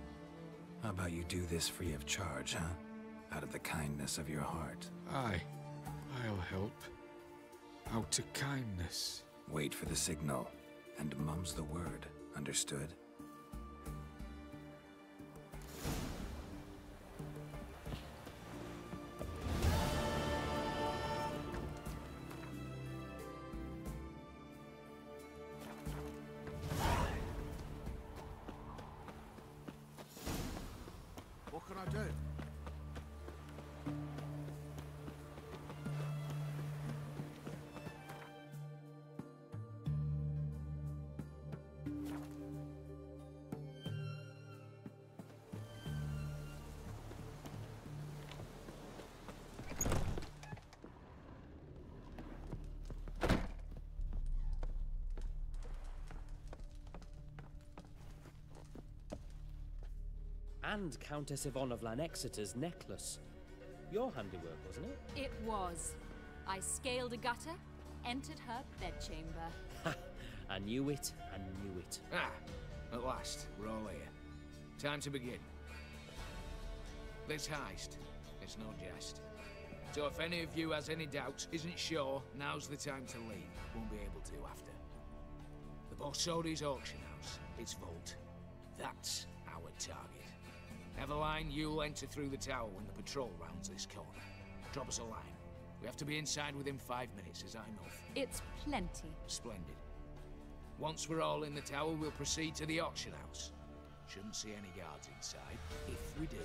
How about you do this free of charge, huh? Out of the kindness of your heart. Aye, I'll help. Out of kindness. Wait for the signal, and mum's the word. Understood? What can I do? And Countess Yvonne of Lanexeter's necklace. Your handiwork, wasn't it? It was. I scaled a gutter, entered her bedchamber. I knew it, I knew it. Ah, at last, we're all here. Time to begin. This heist, it's no jest. So if any of you has any doubts, isn't sure, now's the time to leave. Won't be able to after. The Borsodi's auction house its vault. That's our target. Eveline, you'll enter through the tower when the patrol rounds this corner. Drop us a line. We have to be inside within 5 minutes. Is that enough? It's plenty. Splendid. Once we're all in the tower, we'll proceed to the auction house. Shouldn't see any guards inside. If we do,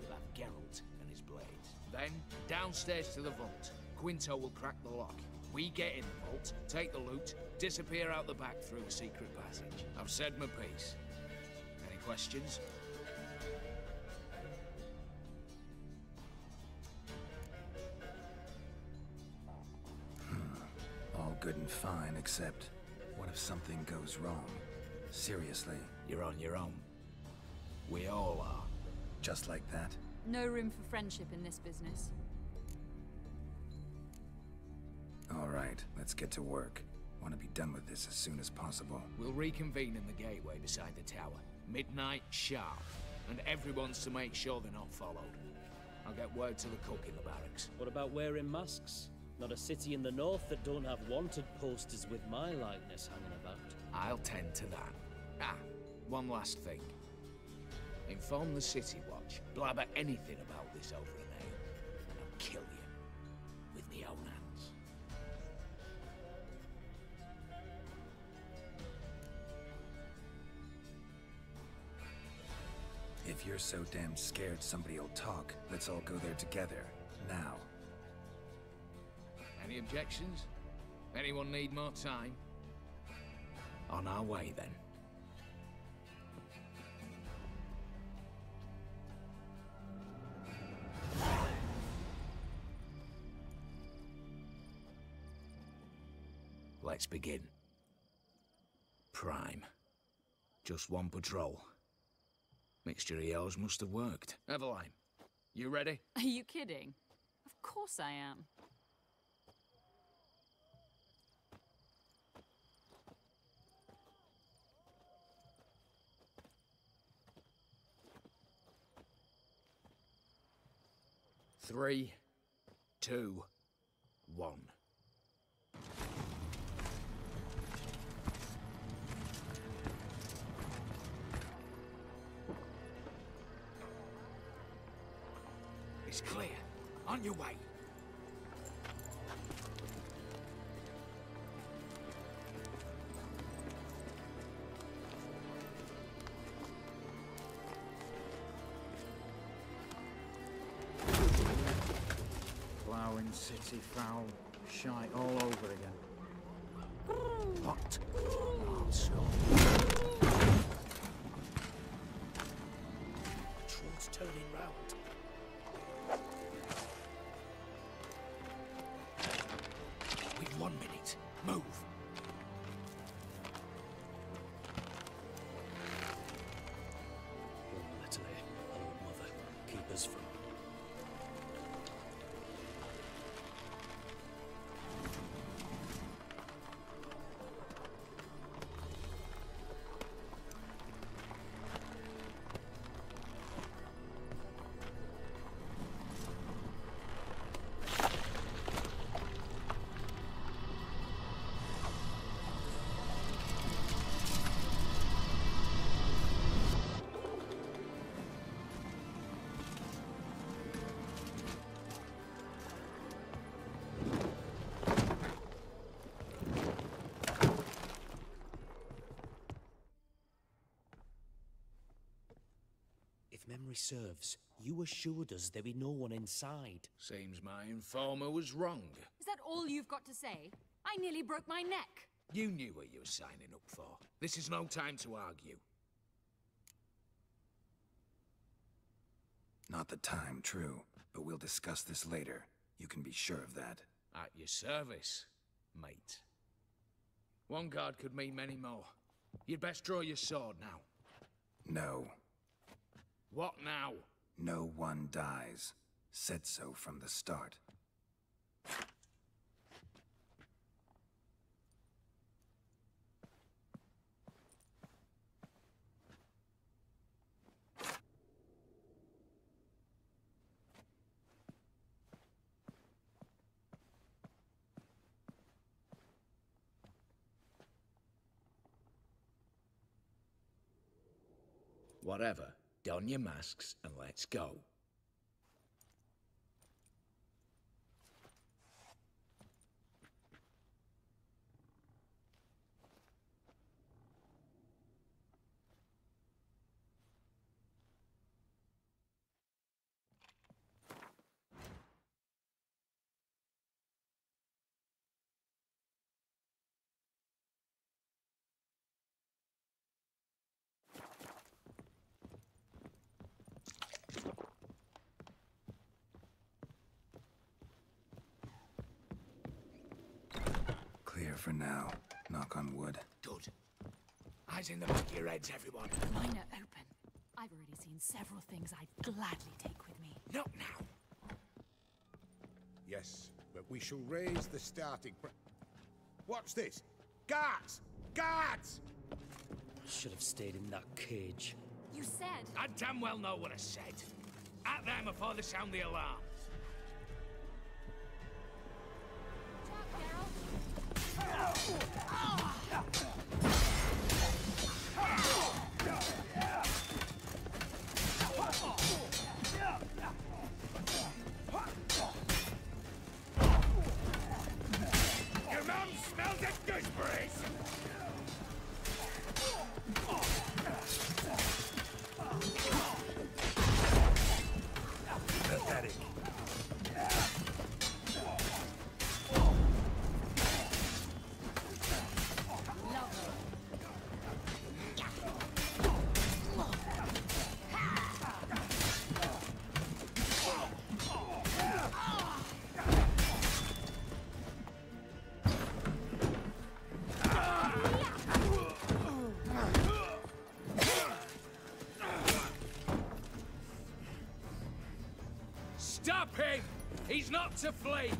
we'll have Geralt and his blades. Then, downstairs to the vault. Quinto will crack the lock. We get in the vault, take the loot, disappear out the back through a secret passage. I've said my piece. Any questions? All good and fine, except what if something goes wrong? Seriously. You're on your own. We all are. Just like that? No room for friendship in this business. All right, let's get to work. Want to be done with this as soon as possible. We'll reconvene in the gateway beside the tower. Midnight sharp. And everyone's to make sure they're not followed. I'll get word to the cook in the barracks. What about wearing masks? Not a city in the north that don't have wanted posters with my likeness hanging about. I'll tend to that. Ah, one last thing. Inform the City Watch. Blabber anything about this over a name, and I'll kill you with my own hands. If you're so damn scared somebody'll talk, let's all go there together. Now. Any objections? Anyone need more time? On our way, then. Let's begin. Prime. Just one patrol. Mixture of yours must have worked. Eveline, you ready? Are you kidding? Of course I am. Three, two, one. It's clear. On your way. Ploughing city foul. Shite all over again. What? Also. Patrol's turning round. We've 1 minute. Move. Literally, old mother, keep us from. If memory serves, you assured us there be no one inside. Seems my informer was wrong. Is that all you've got to say? I nearly broke my neck. You knew what you were signing up for. This is no time to argue. Not the time, true. But we'll discuss this later. You can be sure of that. At your service, mate. One guard could mean many more. You'd best draw your sword now. No. What now? No one dies. Said so from the start. Whatever. Don your masks and let's go. Clear for now. Knock on wood. Good. Eyes in the back of your heads, everyone. Mine are open. I've already seen several things I'd gladly take with me. Not now. Yes, but we shall raise the starting What's this? Guards! Guards! Should have stayed in that cage. You said... I damn well know what I said. At them before they sound the alarm. Your mum smells of gooseberries! Pathetic. Stop him! He's not to flee!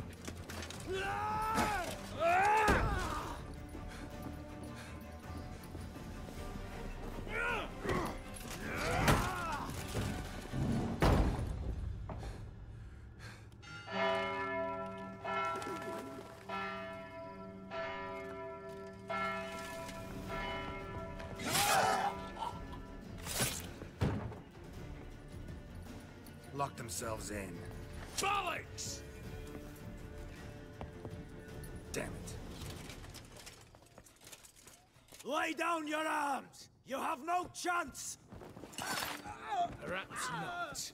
Lock themselves in. Bollocks! Damn it. Lay down your arms! You have no chance! Perhaps not.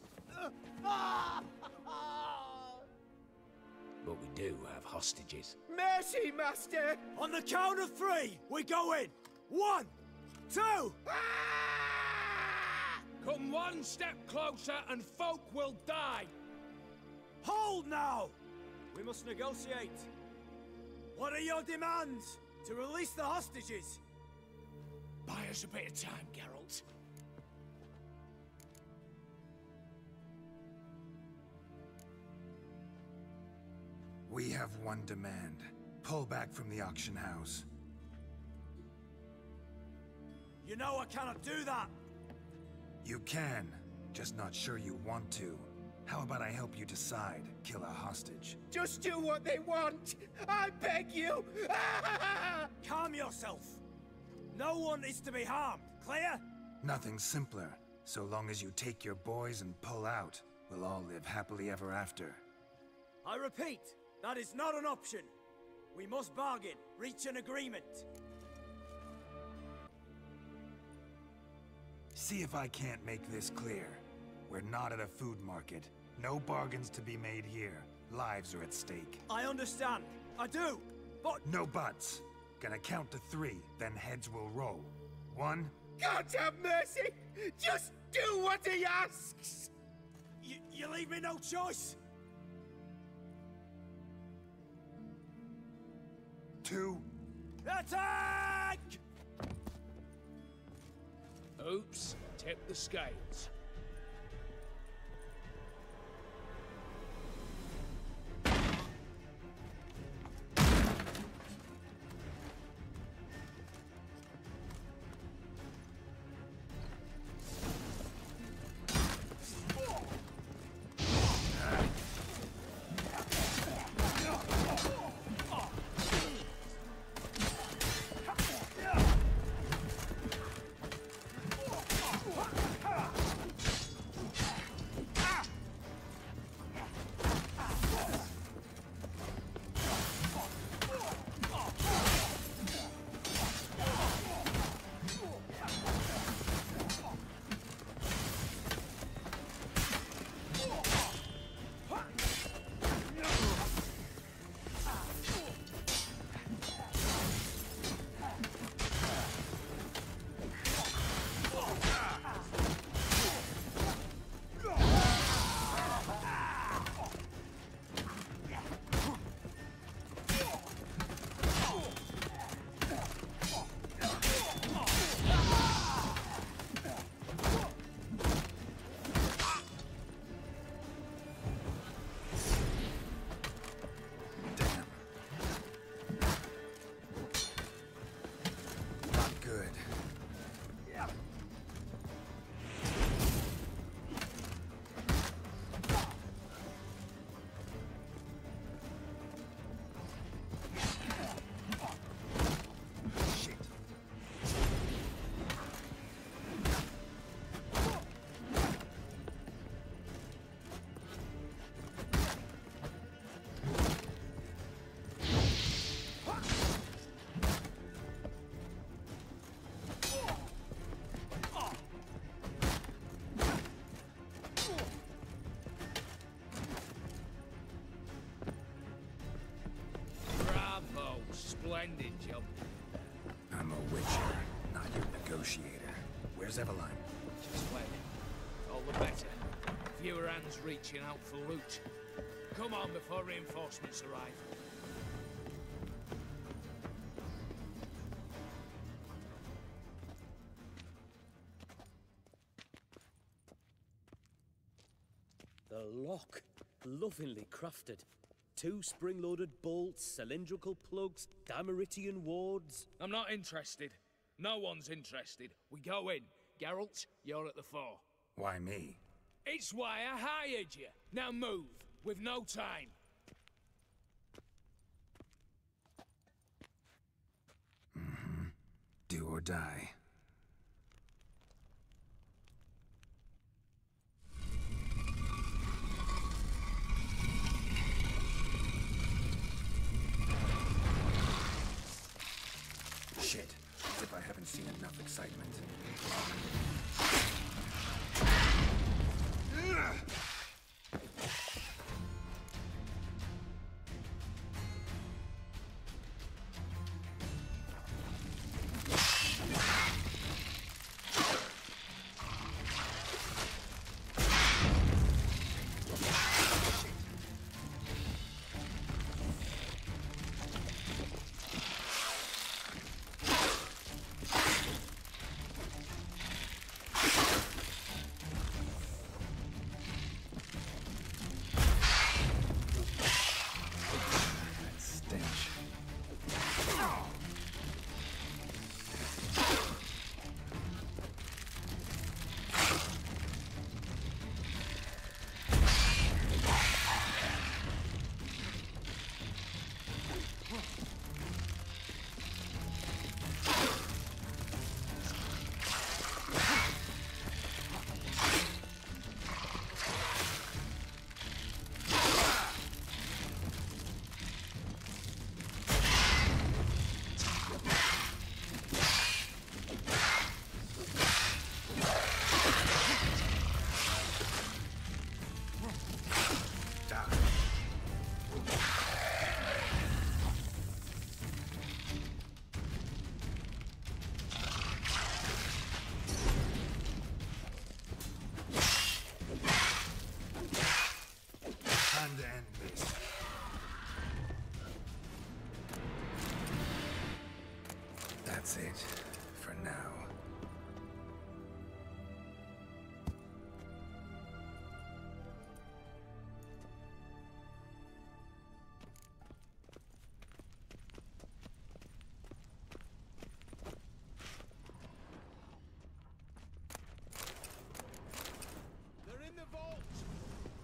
But we do have hostages. Mercy, Master! On the count of 3, we go in! 1, 2... Come one step closer and folk will die! Hold now! We must negotiate. What are your demands? To release the hostages? Buy us a bit of time, Geralt. We have one demand. Pull back from the auction house. You know I cannot do that! You can, just not sure you want to. How about I help you decide? Kill a hostage. Just do what they want! I beg you! Calm yourself! No one is to be harmed, clear? Nothing simpler. So long as you take your boys and pull out, we'll all live happily ever after. I repeat, that is not an option. We must bargain, reach an agreement. See if I can't make this clear. We're not at a food market. No bargains to be made here. Lives are at stake. I understand. I do. But... No buts. Gonna count to 3, then heads will roll. 1... God have mercy! Just do what he asks! You leave me no choice! 2... Attack! Oops, tip the scales. negotiator. Where's Eveline? Just wait. All the better. Fewer hands reaching out for loot. Come on before reinforcements arrive. The lock. Lovingly crafted. 2 spring-loaded bolts, cylindrical plugs, Dameritian wards. I'm not interested. No one's interested. We go in. Geralt, you're at the fore. Why me? It's why I hired you. Now move. We've no time. Do or die. Shit. As if I haven't seen enough excitement. That's it, for now. They're in the vault!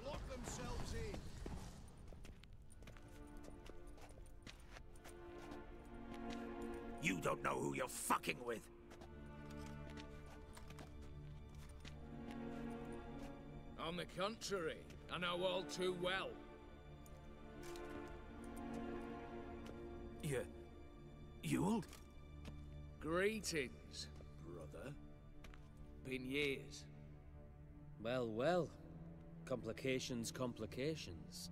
Lock themselves in! You don't know who you're fucking with. On the contrary, I know all too well. Ewald? Greetings, brother. Been years. Well, well. Complications, complications.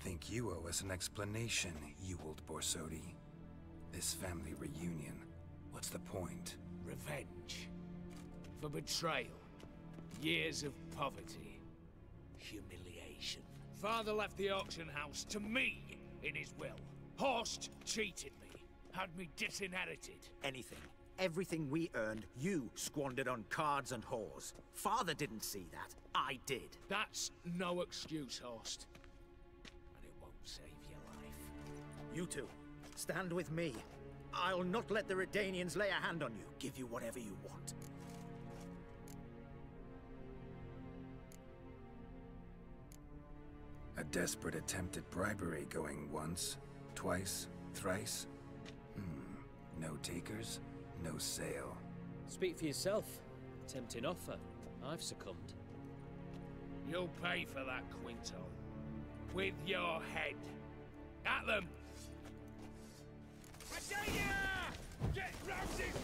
Think you owe us an explanation, Ewald Borsodi. This family reunion, what's the point? Revenge. For betrayal. Years of poverty. Humiliation. Father left the auction house to me in his will. Horst cheated me. Had me disinherited. Anything. Everything we earned, you squandered on cards and whores. Father didn't see that. I did. That's no excuse, Horst. And it won't save your life. You two, stand with me. I'll not let the Redanians lay a hand on you. Give you whatever you want. A desperate attempt at bribery going once, twice, thrice? No takers, no sale. Speak for yourself. Tempting offer. I've succumbed. You'll pay for that, Quinto. With your head. At them! Redania! Get round this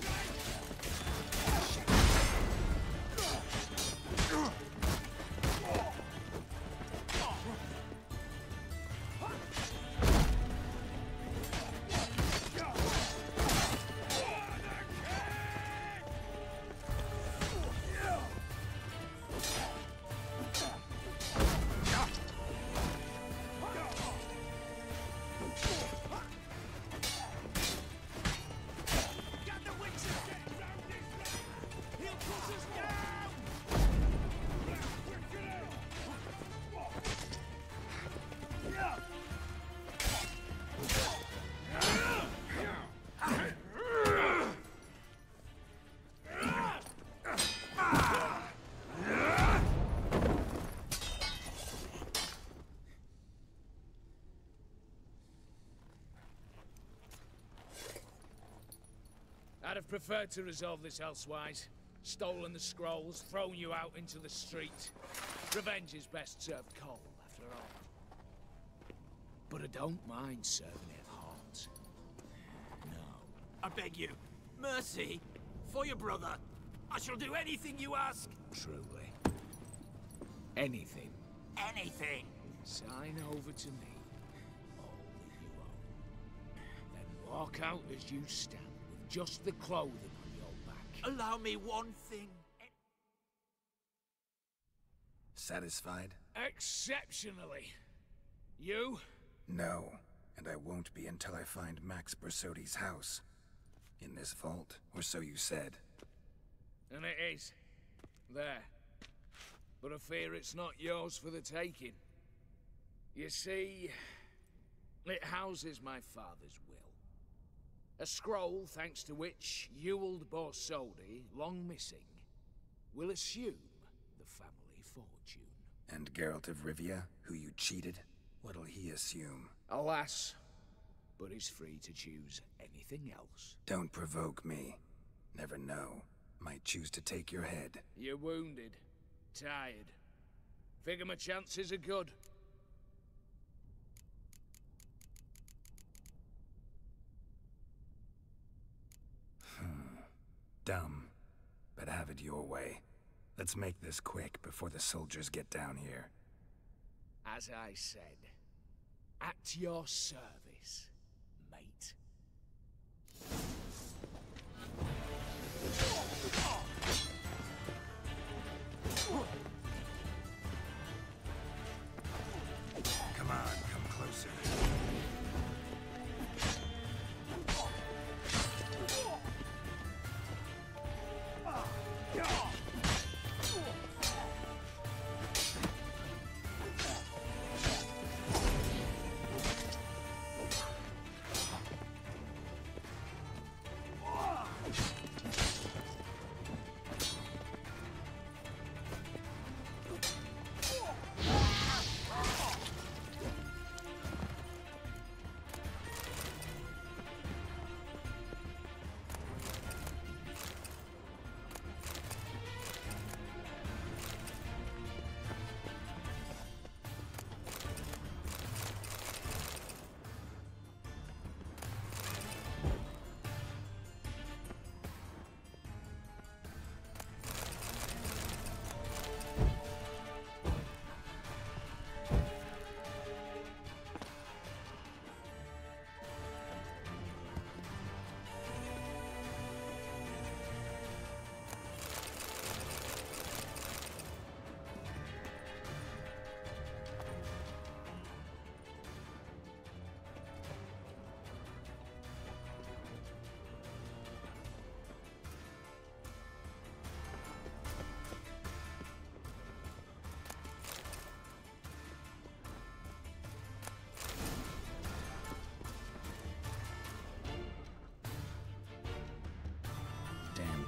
I'd have preferred to resolve this elsewise. Stolen the scrolls, thrown you out into the street. Revenge is best served cold, after all. But I don't mind serving it hot. No. I beg you, mercy, for your brother. I shall do anything you ask. Truly. Anything. Anything. Sign over to me all that you own. Then walk out as you stand, with just the clothing on your back. Allow me one thing. Satisfied? Exceptionally. You? No, and I won't be until I find Max Borsodi's house. In this vault, or so you said. And it is. There. But I fear it's not yours for the taking. You see, it houses my father's will. A scroll thanks to which Ewald Borsodi, long missing, will assume the family fortune. And Geralt of Rivia, who you cheated, what'll he assume? Alas, but he's free to choose anything else. Don't provoke me. Never know. Might choose to take your head. You're wounded. Tired. Figure my chances are good. Dumb. But have it your way. Let's make this quick before the soldiers get down here. As I said, at your service, mate. Come on, come closer.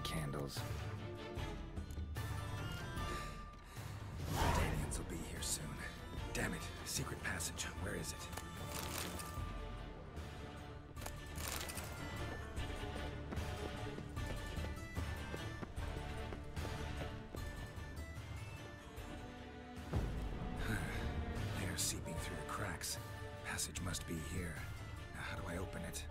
Candles. Aliens will be here soon. Damn it. Secret passage. Where is it? Air seeping through the cracks. Passage must be here. Now, how do I open it?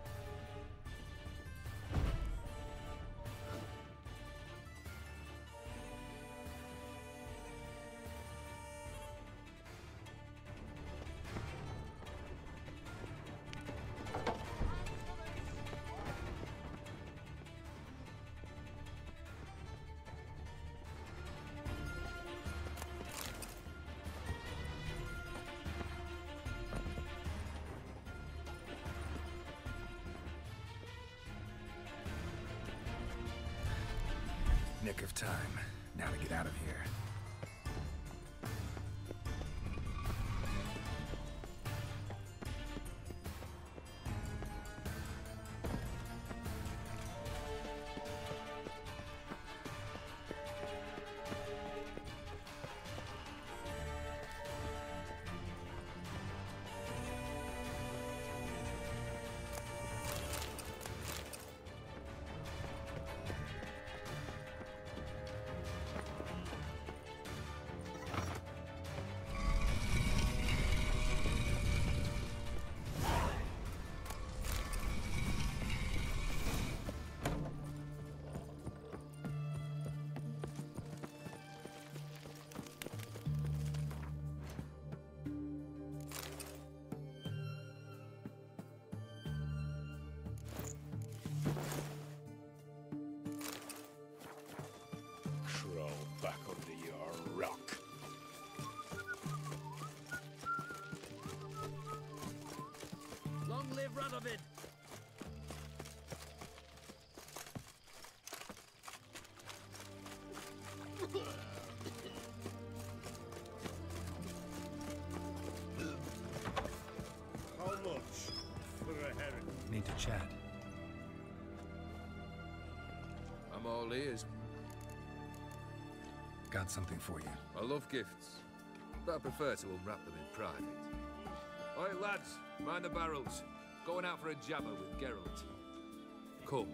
Nick of time. Now to get out of here. save Radovid! How much for a herring? Need to chat. I'm all ears. Got something for you. I love gifts, but I prefer to unwrap them in private. Alright, lads, mind the barrels. Going out for a jabber with Geralt. Come.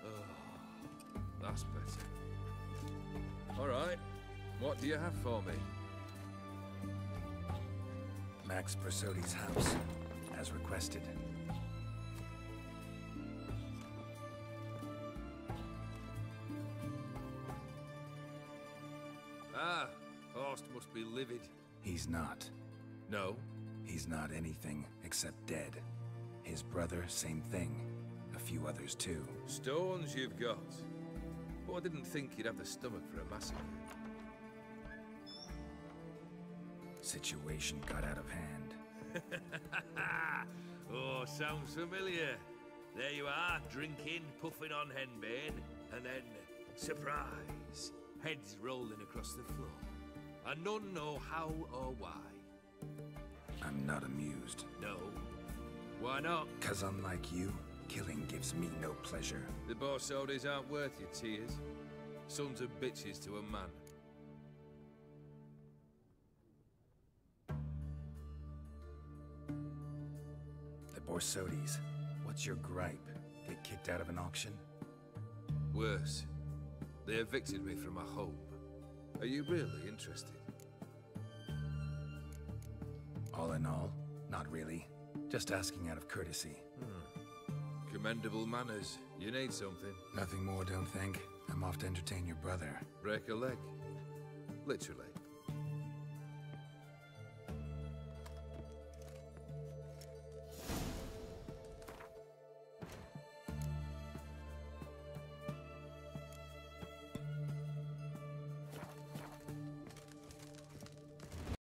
Oh, that's better. Alright, what do you have for me? Max Borsodi's house, as requested. Ah, Horst must be livid. He's not. No? He's not anything except dead. His brother, same thing. A few others too. Stones you've got. But I didn't think you'd have the stomach for a massacre. Situation got out of hand. Oh, sounds familiar. There you are, drinking, puffing on henbane, and then, surprise, heads rolling across the floor. And none know how or why. I'm not amused. No. Why not? 'Cause unlike you, killing gives me no pleasure. The Borsodis aren't worth your tears. Sons of bitches to a man. The Borsodis. What's your gripe? Get kicked out of an auction? Worse. They evicted me from my home. Are you really interested? All in all, not really. Just asking out of courtesy. Commendable manners. You need something. Nothing more, don't think. I'm off to entertain your brother. Break a leg. Literally.